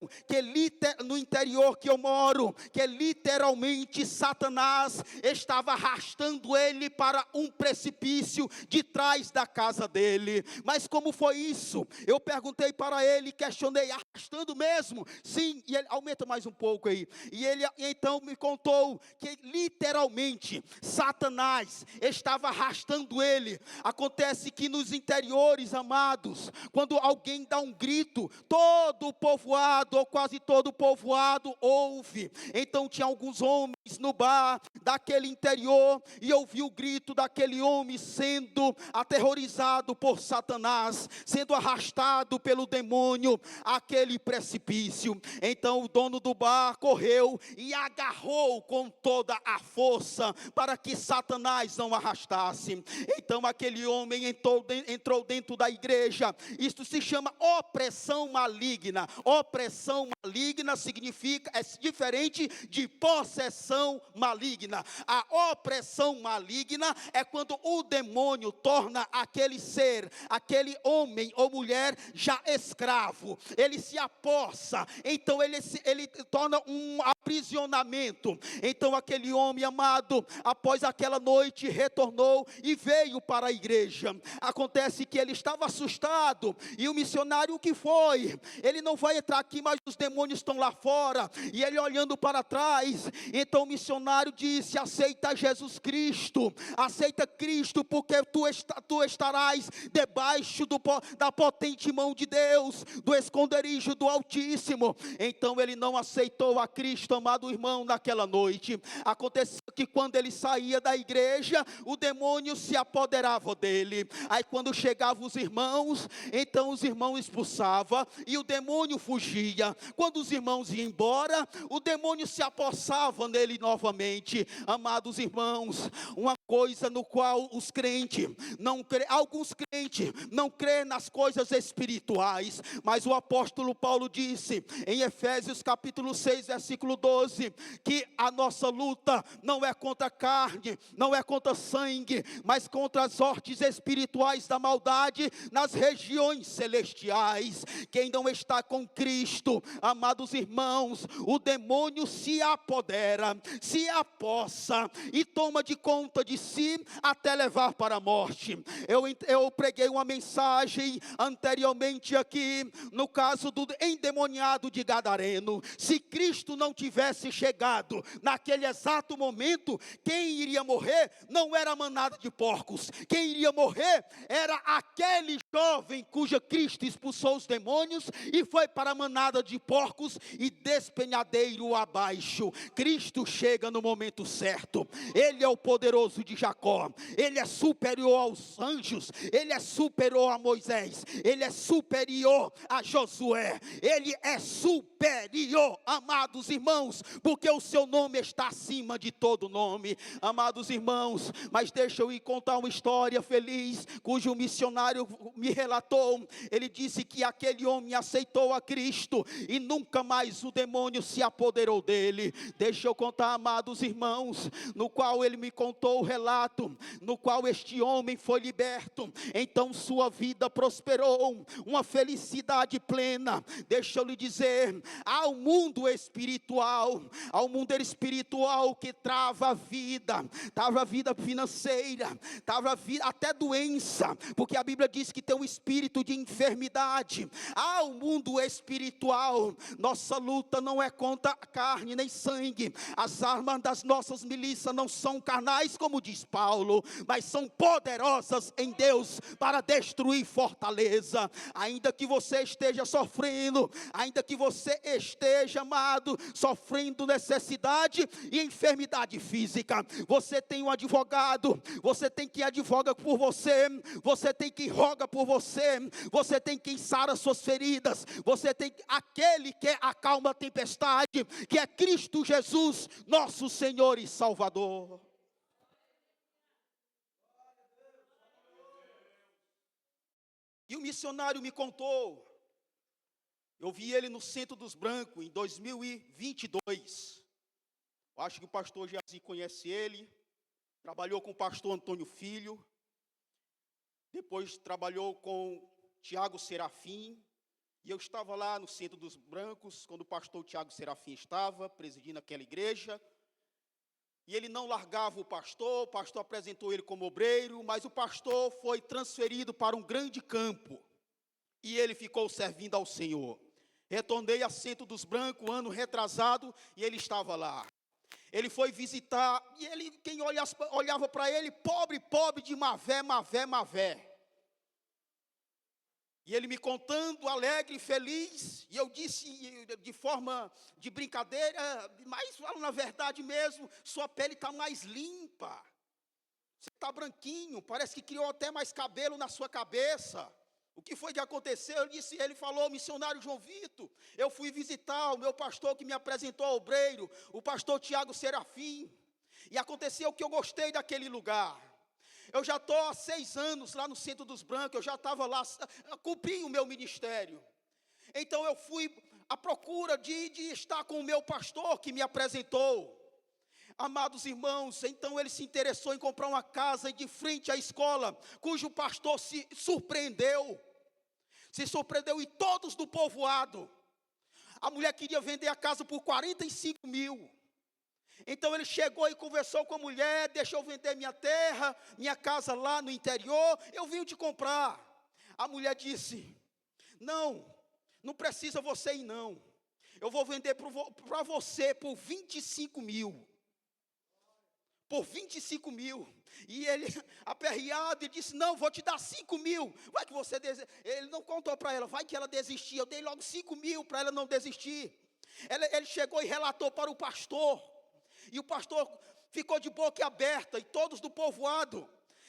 no interior que eu moro, que literalmente Satanás estava arrastando ele para um precipício de trás da casa dele. Mas como foi isso? Eu perguntei para ele, questionei: arrastando mesmo? Sim. E ele, aumenta mais um pouco aí. E ele então me contou que literalmente Satanás estava arrastando ele. Acontece que nos interiores, amados, quando alguém dá um grito, todo o povoado, ou quase todo o povoado, ouve. Então tinha alguns homens no bar daquele interior, e ouvi o grito daquele homem sendo aterrorizado por Satanás, sendo arrastado pelo demônio àquele precipício. Então o dono do bar correu e agarrou com toda a força para que Satanás não arrastasse. Então aquele homem entrou dentro da igreja. Isto se chama opressão maligna. Opressão maligna significa, é diferente de possessão maligna. A opressão maligna é quando o demônio torna aquele ser, aquele homem ou mulher já escravo. Ele se apossa, então ele torna um aprisionamento. Então aquele homem, amado, após aquela noite retornou e veio para a igreja. Acontece que ele estava assustado, e o missionário: o que foi? Ele não vai entrar aqui, mas os demônios estão lá fora. E ele olhando para trás, então o missionário disse: aceita Jesus Cristo, aceita Cristo, porque tu estarás debaixo da potente mão de Deus, do esconderijo do Altíssimo. Então ele não aceitou a Cristo, amado irmão, naquela noite. Aconteceu que quando ele saía da igreja, o demônio se apoderava dele. Aí quando chegavam os irmãos, então os irmãos expulsavam e o demônio fugia. Quando os irmãos iam embora, o demônio se apossava nele novamente. Amados irmãos, uma coisa no qual os crentes alguns crentes não crêem nas coisas espirituais, mas o apóstolo Paulo disse em Efésios capítulo 6, versículo 12, que a nossa luta não é contra a carne, não é contra sangue, mas contra as hostes espirituais da maldade nas regiões celestiais. Quem não está com Cristo, amados irmãos, o demônio se apodera, se apossa e toma de conta de si até levar para a morte. Eu preguei uma mensagem anteriormente aqui, no caso do endemoniado de Gadareno. Se Cristo não tivesse chegado naquele exato momento, quem iria morrer não era a manada de porcos. Quem iria morrer era aquele jovem cuja Cristo expulsou os demônios e foi para a manada de porcos e despenhadeiro abaixo. Cristo chega no momento certo. Ele é o poderoso de Jacó. Ele é superior aos anjos. Ele é superior a Moisés. Ele é superior a Josué. Ele é superior, amados irmãos, porque o seu nome está acima de todo nome. Amados irmãos, mas deixa eu ir contar uma história feliz, cujo missionário me relatou. Ele disse que aquele homem aceitou a Cristo e nunca mais o demônio se apoderou dele. Deixa eu contar, amados irmãos, no qual ele me contou o relato no qual este homem foi liberto. Então sua vida prosperou, uma felicidade plena. Deixa eu lhe dizer, ao mundo espiritual que trava a vida financeira, trava a vida, até doença, porque a Bíblia diz que tem um espírito de enfermidade. Ao mundo espiritual, nossa luta não é contra carne nem sangue. As armas das nossas milícias não são carnais, como diz Paulo, mas são poderosas em Deus para destruir fortaleza. Ainda que você esteja sofrendo, ainda que você esteja, amado, sofrendo necessidade e enfermidade física, você tem um advogado, você tem quem advoga por você, você tem quem roga por você, você tem quem sara as suas feridas, você tem aquele que acalma a tempestade, que é Cristo Jesus, nosso Senhor e Salvador. E o missionário me contou, eu vi ele no Centro dos Brancos em 2022. Eu acho que o pastor Jazi conhece ele, trabalhou com o pastor Antônio Filho, depois trabalhou com Tiago Serafim, e eu estava lá no Centro dos Brancos, quando o pastor Tiago Serafim estava presidindo aquela igreja, e ele não largava o pastor apresentou ele como obreiro, mas o pastor foi transferido para um grande campo, e ele ficou servindo ao Senhor. Retornei a Centro dos Brancos, ano retrasado, e ele estava lá. Ele foi visitar, e ele, quem olhava para ele, pobre de Mavé. E ele me contando, alegre, feliz, e eu disse de forma de brincadeira, mas falo na verdade mesmo, sua pele está mais limpa, você está branquinho, parece que criou até mais cabelo na sua cabeça. O que foi que aconteceu? Ele falou, missionário João Vitor, eu fui visitar o meu pastor que me apresentou ao obreiro, o pastor Tiago Serafim, e aconteceu que eu gostei daquele lugar. Eu já estou há 6 anos lá no Centro dos Brancos, eu já estava lá, cumpri o meu ministério. Então eu fui à procura de estar com o meu pastor que me apresentou. Amados irmãos, então ele se interessou em comprar uma casa de frente à escola, cujo pastor se surpreendeu e todos do povoado. A mulher queria vender a casa por 45 mil. Então ele chegou e conversou com a mulher, deixa eu vender minha terra, minha casa lá no interior, eu vim te comprar. A mulher disse, não precisa você ir não, eu vou vender para você por 25 mil. Por 25 mil, e ele aperreado, e disse, não, vou te dar 5 mil, vai que você desiste. Ele não contou para ela, vai que ela desistir, eu dei logo 5 mil para ela não desistir. Ele chegou e relatou para o pastor, e o pastor ficou de boca aberta, e todos do povoado,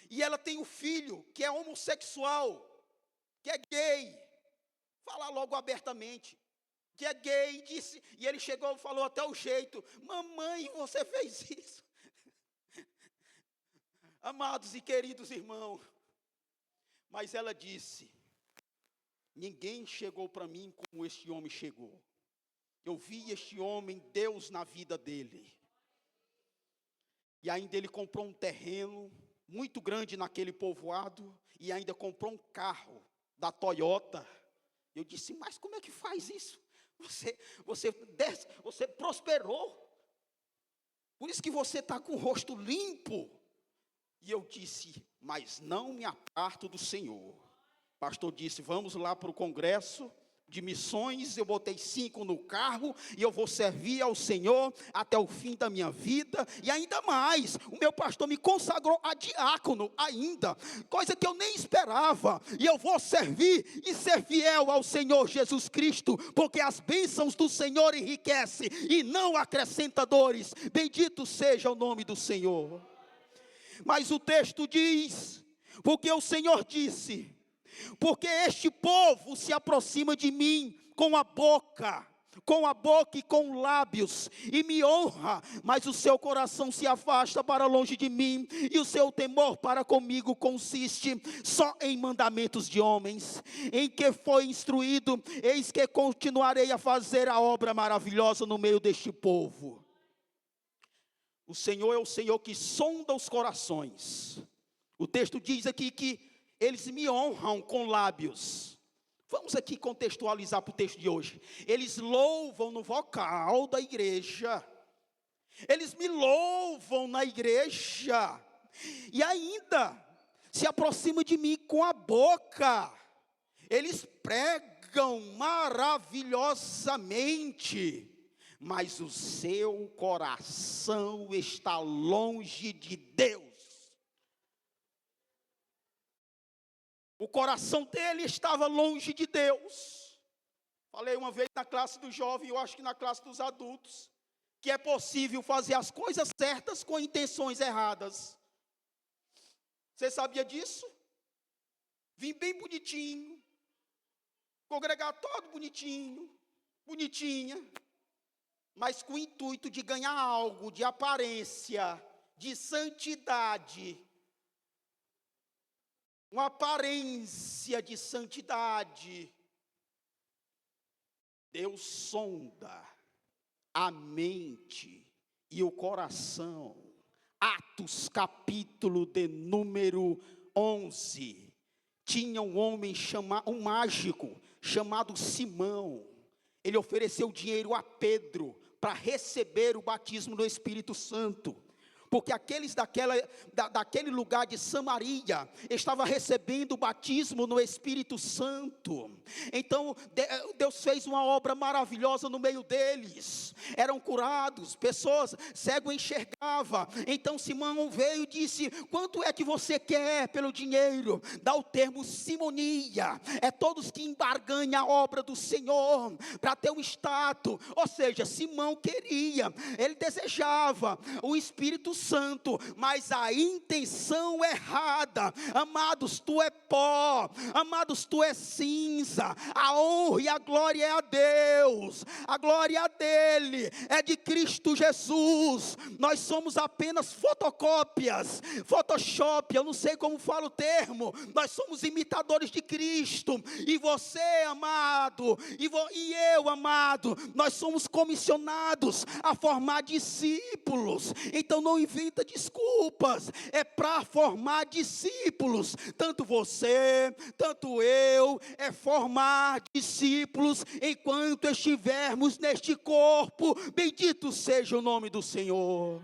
e ela tem um filho, que é homossexual, que é gay, falar logo abertamente, que é gay, e ele chegou e falou até o jeito, mamãe, você fez isso. Amados e queridos irmãos, mas ela disse, ninguém chegou para mim como este homem chegou. Eu vi este homem, Deus na vida dele. E ainda ele comprou um terreno muito grande naquele povoado, e ainda comprou um carro da Toyota. Eu disse, mas como é que faz isso? Você prosperou, por isso que você está com o rosto limpo. E eu disse, mas não me aparto do Senhor. O pastor disse, vamos lá para o congresso de missões, eu botei 5 no carro, e eu vou servir ao Senhor até o fim da minha vida, e ainda mais, o meu pastor me consagrou a diácono ainda, coisa que eu nem esperava, e eu vou servir e ser fiel ao Senhor Jesus Cristo, porque as bênçãos do Senhor enriquecem, e não acrescenta dores, bendito seja o nome do Senhor. Mas o texto diz, porque o Senhor disse, porque este povo se aproxima de mim com a boca e com lábios, e me honra, mas o seu coração se afasta para longe de mim, e o seu temor para comigo consiste só em mandamentos de homens, em que foi instruído, eis que continuarei a fazer a obra maravilhosa no meio deste povo. O Senhor é o Senhor que sonda os corações. O texto diz aqui que eles me honram com lábios. Vamos aqui contextualizar para o texto de hoje. Eles louvam no vocal da igreja. Eles me louvam na igreja. E ainda se aproximam de mim com a boca. Eles pregam maravilhosamente, mas o seu coração está longe de Deus. O coração dele estava longe de Deus. Falei uma vez na classe do jovem, eu acho que na classe dos adultos, que é possível fazer as coisas certas com intenções erradas. Você sabia disso? Vim bem bonitinho, congregar todo bonitinho, bonitinha, mas com o intuito de ganhar algo, de aparência, de santidade. Uma aparência de santidade. Deus sonda a mente e o coração. Atos capítulo de número 11. Tinha um homem um mágico chamado Simão. Ele ofereceu dinheiro a Pedro para receber o batismo do Espírito Santo. Porque aqueles daquele lugar de Samaria estavam recebendo o batismo no Espírito Santo. Então Deus fez uma obra maravilhosa no meio deles. Eram curados, pessoas cego enxergava. Então Simão veio e disse: quanto é que você quer pelo dinheiro? Dá o termo simonia. É todos que embarganham a obra do Senhor para ter um status. Ou seja, Simão queria, ele desejava o Espírito Santo, mas a intenção errada. Amados, tu é pó, amados, tu é cinza. A honra e a glória é a Deus, a glória é dele, é de Cristo Jesus. Nós somos apenas fotocópias, Photoshop, eu não sei como fala o termo. Nós somos imitadores de Cristo. E você, amado, e eu, amado, nós somos comissionados a formar discípulos. Então não inventa desculpas, é para formar discípulos. Tanto você, tanto eu, é formar discípulos enquanto estivermos neste corpo. Bendito seja o nome do Senhor.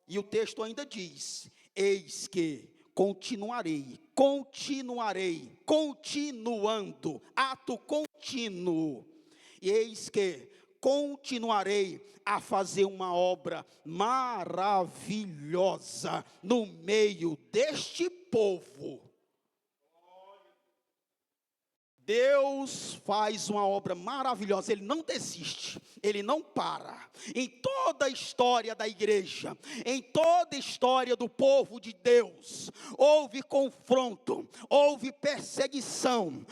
E o texto ainda diz: eis que continuando, ato contínuo. E eis que continuarei a fazer uma obra maravilhosa no meio deste povo. Deus faz uma obra maravilhosa, Ele não desiste, Ele não para. Em toda a história da igreja, em toda a história do povo de Deus, houve confronto, houve perseguição,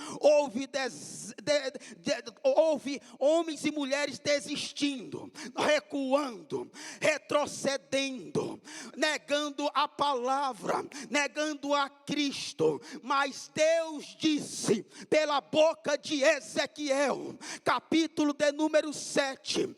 houve homens e mulheres desistindo, recuando, retrocedendo, negando a palavra, negando a Cristo. Mas Deus disse pela boca de Ezequiel, capítulo de número 7,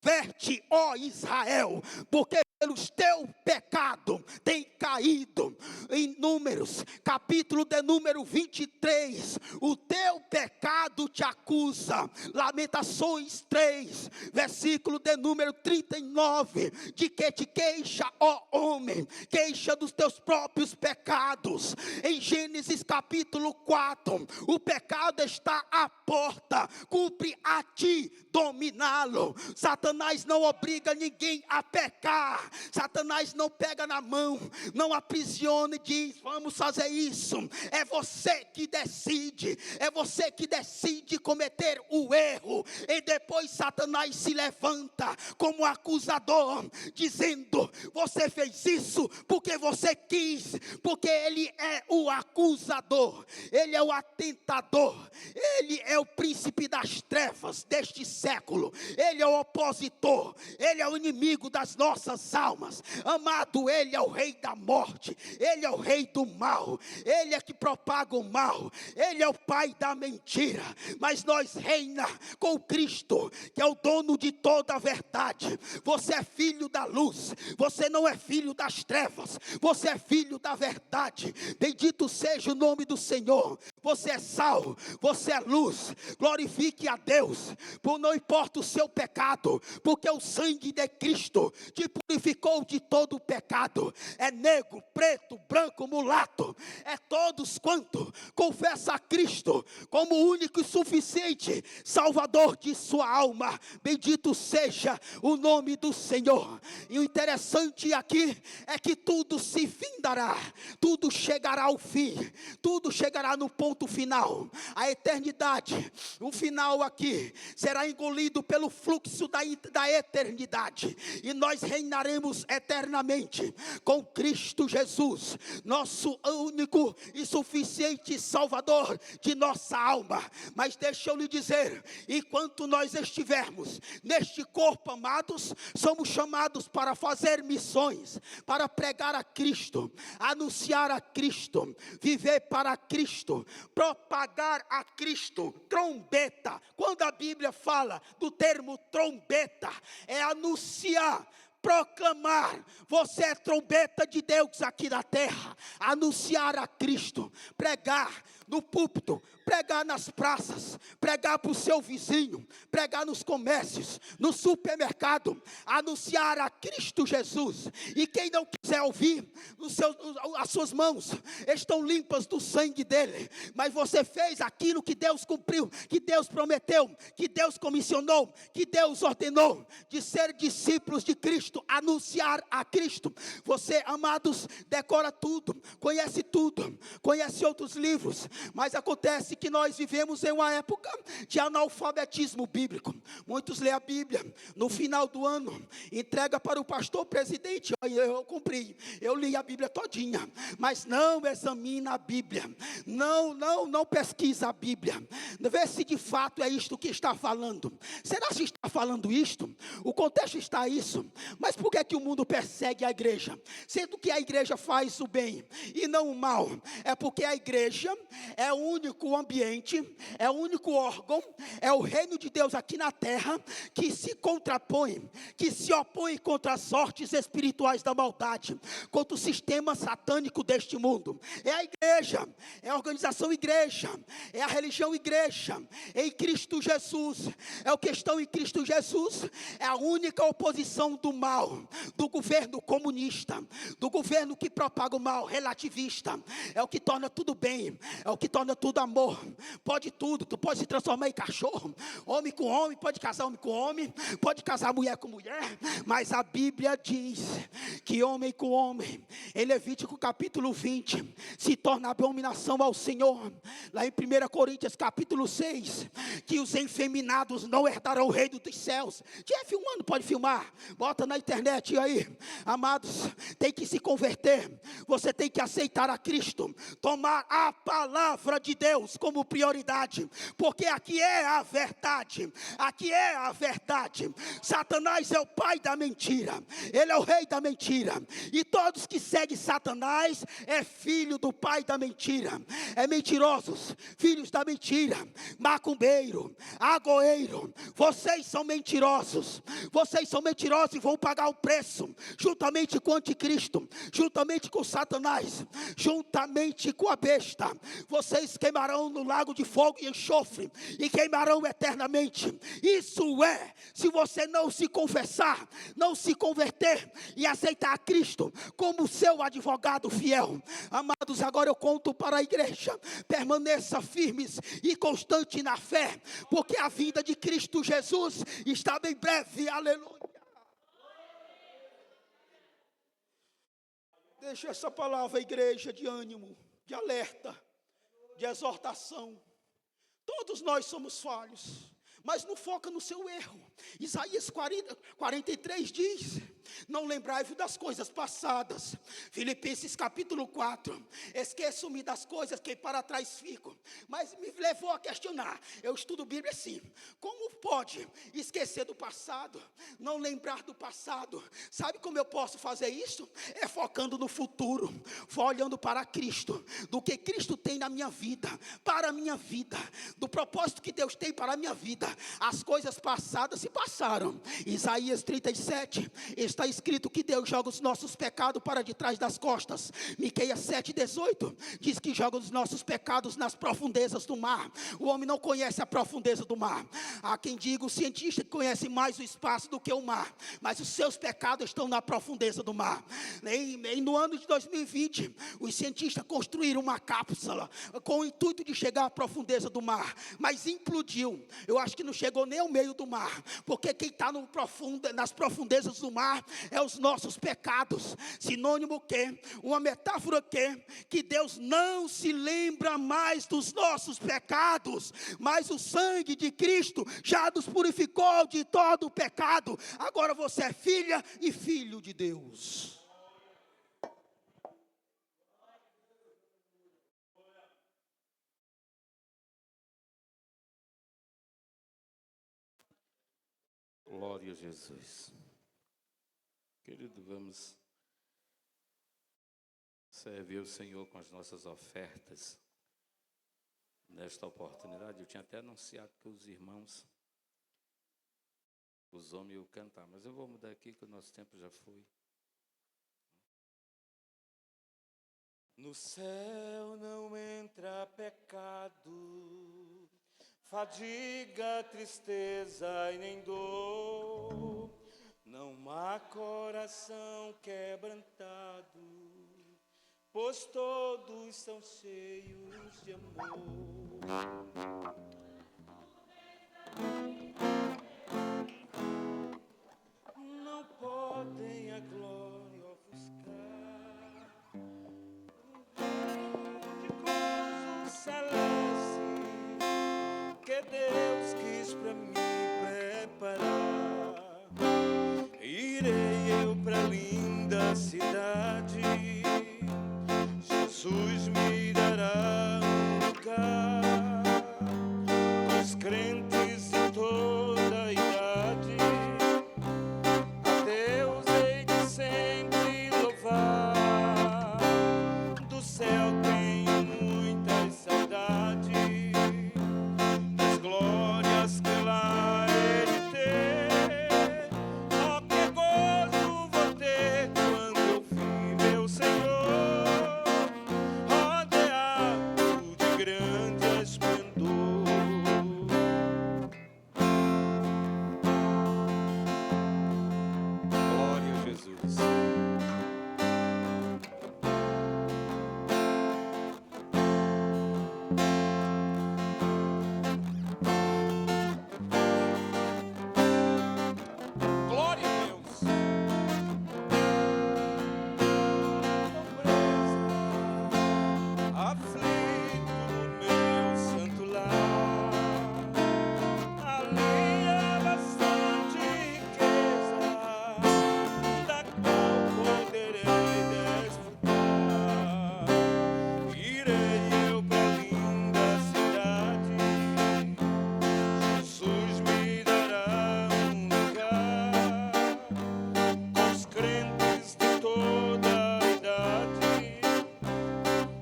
converte, ó Israel, porque pelos teu pecado tem caído. Em Números, capítulo de número 23, o teu pecado te acusa. Lamentações 3, versículo de número 39, de que te queixa, ó homem, queixa dos teus próprios pecados. Em Gênesis capítulo 4, o pecado está à porta, cumpre a ti dominá-lo. Satanás não obriga ninguém a pecar. Satanás não pega na mão, não aprisiona e diz: vamos fazer isso. É você que decide, é você que decide cometer o erro. E depois Satanás se levanta como acusador, dizendo: você fez isso porque você quis, porque ele é o acusador, ele é o atentador, ele é o príncipe das trevas deste século, ele é o opositor, ele é o inimigo das nossas almas. Amado, ele é o rei da morte, ele Ele é o rei do mal, ele é que propaga o mal, ele é o pai da mentira, mas nós reina com Cristo, que é o dono de toda a verdade. Você é filho da luz, você não é filho das trevas, você é filho da verdade. Bendito seja o nome do Senhor. Você é sal, você é luz. Glorifique a Deus, por não importa o seu pecado, porque o sangue de Cristo te purificou de todo o pecado. É negro, preto, branco, mulato, é todos quanto confessa a Cristo como o único e suficiente Salvador de sua alma. Bendito seja o nome do Senhor. E o interessante aqui é que tudo se findará, tudo chegará ao fim, tudo chegará no ponto final. A eternidade, o final aqui, será engolido pelo fluxo da eternidade, e nós reinaremos eternamente com Cristo Jesus, nosso único e suficiente Salvador de nossa alma. Mas deixa eu lhe dizer, enquanto nós estivermos neste corpo, amados, somos chamados para fazer missões, para pregar a Cristo, anunciar a Cristo, viver para Cristo, propagar a Cristo. Trombeta, quando a Bíblia fala do termo trombeta, é anunciar, proclamar. Você é trombeta de Deus aqui na terra. Anunciar a Cristo, pregar no púlpito, pregar nas praças, pregar para o seu vizinho, pregar nos comércios, no supermercado, anunciar a Cristo Jesus. E quem não quiser ouvir, as suas mãos estão limpas do sangue dele, mas você fez aquilo que Deus cumpriu, que Deus prometeu, que Deus comissionou, que Deus ordenou, de ser discípulos de Cristo, anunciar a Cristo. Você, amados, decora tudo, conhece outros livros, mas acontece que nós vivemos em uma época de analfabetismo bíblico. Muitos lêem a Bíblia, no final do ano, entrega para o pastor presidente: eu cumpri, eu li a Bíblia todinha, mas não examina a Bíblia, não pesquisa a Bíblia, vê se de fato é isto que está falando. Será que está falando isto? O contexto está isso. Mas por que o mundo persegue a igreja, sendo que a igreja faz o bem e não o mal? É porque a igreja é o único ambiente, é o único órgão, é o reino de Deus aqui na terra que se contrapõe, que se opõe contra as sortes espirituais da maldade, contra o sistema satânico deste mundo. É a igreja, é a organização igreja, é a religião igreja, em Cristo Jesus. É o que estão em Cristo Jesus, é a única oposição do mal, do governo comunista, do governo que propaga o mal, relativista. É o que torna tudo bem, é o que torna tudo amor. Pode tudo, tu pode se transformar em cachorro, homem com homem, pode casar homem com homem, pode casar mulher com mulher, mas a Bíblia diz que homem com homem, em Levítico capítulo 20, se torna abominação ao Senhor. Lá em 1 Coríntios capítulo 6, que os efeminados não herdarão o reino dos céus. Tiver filmando, pode filmar, bota na internet aí. Amados, tem que se converter, você tem que aceitar a Cristo, tomar a palavra de Deus como prioridade, porque aqui é a verdade, aqui é a verdade. Satanás é o pai da mentira, ele é o rei da mentira, e todos que seguem Satanás é filho do pai da mentira, é mentirosos, filhos da mentira, macumbeiro, agoeiro. Vocês são mentirosos e vão pagar o preço, juntamente com o anticristo, juntamente com Satanás, juntamente com a besta. Vocês queimarão no lago de fogo e enxofre, e queimarão eternamente. Isso é, se você não se confessar, não se converter e aceitar a Cristo como seu advogado fiel. Amados, agora eu conto para a igreja: permaneça firmes e constante na fé, porque a vinda de Cristo Jesus está bem breve. Aleluia. Deixa essa palavra, igreja, de ânimo, de alerta, de exortação. Todos nós somos falhos, mas não foca no seu erro. Isaías 43 diz não lembrai-vos das coisas passadas. Filipenses capítulo 4, esqueço-me das coisas que para trás ficam. Mas me levou a questionar, eu estudo Bíblia assim, como pode esquecer do passado, não lembrar do passado? Sabe como eu posso fazer isso? É focando no futuro, olhando para Cristo, do que Cristo tem na minha vida, para a minha vida, do propósito que Deus tem para a minha vida. As coisas passadas se passaram. Isaías 37, está escrito que Deus joga os nossos pecados para de trás das costas. Miqueias 7:18 diz que joga os nossos pecados nas profundezas do mar. O homem não conhece a profundeza do mar. Há quem diga, o cientista, que conhece mais o espaço do que o mar, mas os seus pecados estão na profundeza do mar. E no ano de 2020, os cientistas construíram uma cápsula com o intuito de chegar à profundeza do mar, mas implodiu. Eu acho que não chegou nem ao meio do mar, porque quem está nas profundezas do mar é os nossos pecados. Sinônimo que, uma metáfora que Deus não se lembra mais dos nossos pecados, mas o sangue de Cristo já nos purificou de todo o pecado. Agora você é filha e filho de Deus. Glória a Jesus. Querido, vamos servir o Senhor com as nossas ofertas. Nesta oportunidade, eu tinha até anunciado que os irmãos, os homens iam cantar, mas eu vou mudar aqui que o nosso tempo já foi. No céu não entra pecado, fadiga, tristeza e nem dor, não há coração quebrantado, pois todos são cheios de amor. Não podem a glória ofuscar de gozo celeste que Deus quis para mim preparar. Irei eu para a linda cidade, Jesus me dará um lugar, com os crentes de toda a idade, a Deus hei de sempre louvar. Do céu tenho muitas saudades, das glórias que lá hei de ter. Oh, que gozo vou ter quando eu vi meu Senhor rodeado de grande esplendor. Glória a Jesus. Glória a Deus. Aflito no meu santo lar, ali há bastante riqueza, da qual poderei desfrutar. Irei eu para a linda cidade, Jesus me dará um lugar, com os crentes de toda a idade,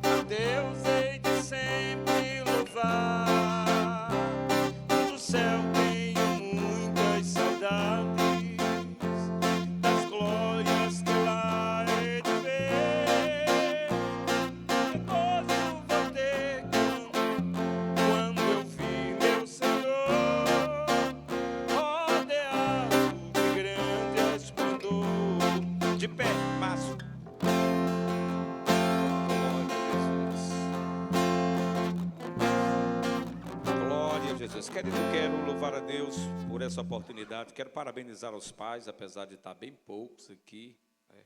a Deus hei de sempre louvar. Do céu tenho muitas saudades, das glórias que lá hei de ver. Que gozo vou ter quando eu vi meu Senhor rodeado de grande esplendor. De pé, Márcio. Glória a Jesus. Querido, quero louvar a Deus por essa oportunidade. Quero parabenizar os pais, apesar de estar bem poucos aqui, né?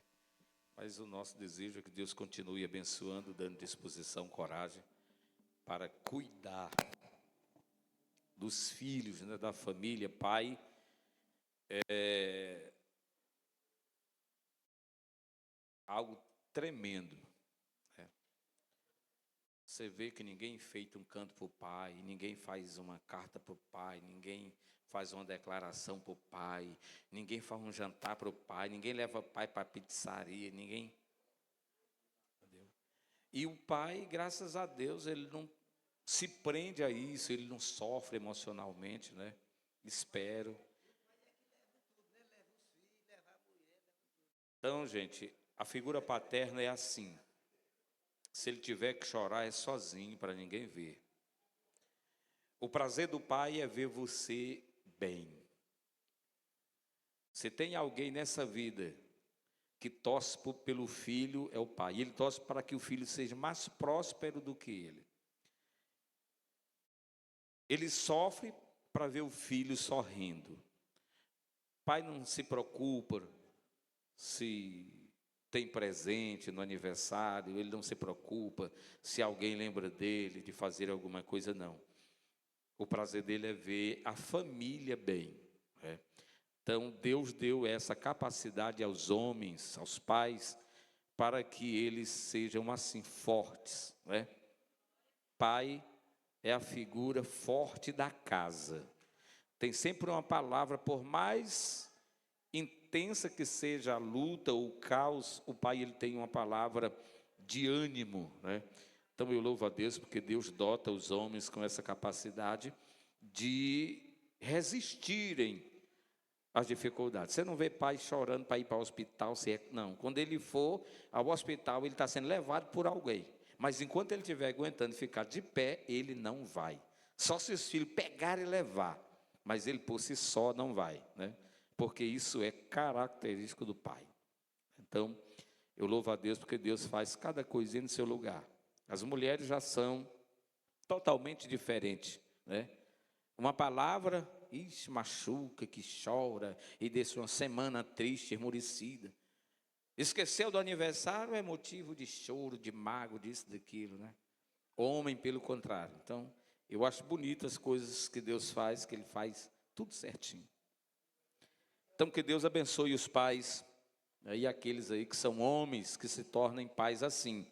Mas o nosso desejo é que Deus continue abençoando, dando disposição, coragem para cuidar dos filhos, né, da família. Pai algo tremendo. Você vê que ninguém enfeita um canto para o pai, ninguém faz uma carta para o pai, ninguém faz uma declaração para o pai, ninguém faz um jantar para o pai, ninguém leva o pai para a pizzaria, ninguém. Entendeu? E o pai, graças a Deus, ele não se prende a isso, ele não sofre emocionalmente, né? Espero. Então, gente, a figura paterna é assim. Se ele tiver que chorar, é sozinho, para ninguém ver. O prazer do pai é ver você bem. Se tem alguém nessa vida que torce pelo filho, é o pai. Ele torce para que o filho seja mais próspero do que ele. Ele sofre para ver o filho sorrindo. O pai não se preocupa se tem presente no aniversário, ele não se preocupa se alguém lembra dele, de fazer alguma coisa, não. O prazer dele é ver a família bem. Né? Então, Deus deu essa capacidade aos homens, aos pais, para que eles sejam assim fortes. Né? Pai é a figura forte da casa. Tem sempre uma palavra, por mais intensa que seja a luta ou o caos, o pai ele tem uma palavra de ânimo, né? Então eu louvo a Deus porque Deus dota os homens com essa capacidade de resistirem às dificuldades. Você não vê pai chorando para ir para o hospital, não. Quando ele for ao hospital, ele está sendo levado por alguém. Mas enquanto ele estiver aguentando ficar de pé, ele não vai. Só se os filhos pegarem e levar, mas ele por si só não vai, né? Porque isso é característico do pai. Então, eu louvo a Deus porque Deus faz cada coisinha no seu lugar. As mulheres já são totalmente diferentes, né? Uma palavra, machuca, que chora, e deixa uma semana triste, esmorecida. Esqueceu do aniversário, é motivo de choro, de mágoa, disso, daquilo, né? Homem, pelo contrário. Então, eu acho bonitas as coisas que Deus faz, que Ele faz tudo certinho. Então, que Deus abençoe os pais, e aqueles aí que são homens, que se tornem pais assim,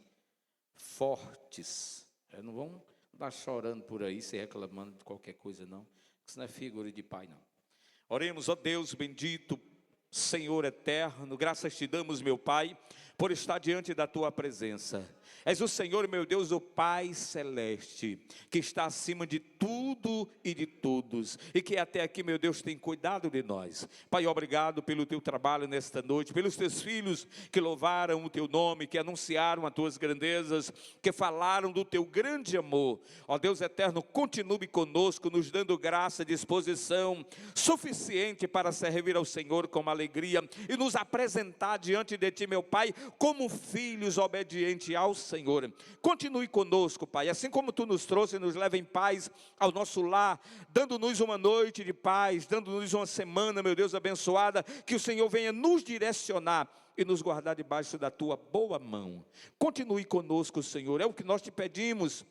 fortes. Não vão andar chorando por aí, se reclamando de qualquer coisa, não. Isso não é figura de pai, não. Oremos, ó Deus bendito, Senhor eterno, graças te damos, meu Pai, por estar diante da tua presença. És o Senhor, meu Deus, o Pai celeste, que está acima de tudo e de todos, e que até aqui, meu Deus, tem cuidado de nós. Pai, obrigado pelo teu trabalho nesta noite, pelos teus filhos que louvaram o teu nome, que anunciaram as tuas grandezas, que falaram do teu grande amor. Ó Deus eterno, continue conosco, nos dando graça, disposição suficiente para servir ao Senhor com alegria e nos apresentar diante de ti, meu Pai, como filhos obedientes ao Senhor. Continue conosco, Pai, assim como tu nos trouxe, nos leva em paz ao nosso lar, dando-nos uma noite de paz, dando-nos uma semana, meu Deus, abençoada, que o Senhor venha nos direcionar e nos guardar debaixo da tua boa mão. Continue conosco, Senhor, é o que nós te pedimos.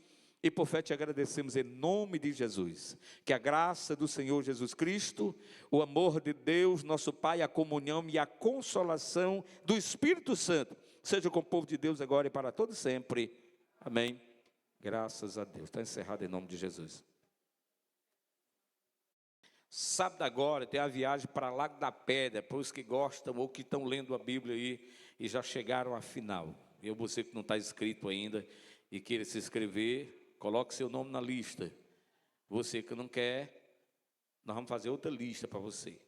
E por fé te agradecemos em nome de Jesus. Que a graça do Senhor Jesus Cristo, o amor de Deus, nosso Pai, a comunhão e a consolação do Espírito Santo, seja com o povo de Deus agora e para todo sempre. Amém. Graças a Deus. Está encerrado em nome de Jesus. Sábado agora tem a viagem para Lago da Pedra, para os que gostam ou que estão lendo a Bíblia aí e já chegaram à final. Você que não está inscrito ainda e queira se inscrever, coloque seu nome na lista. Você que não quer, nós vamos fazer outra lista para você.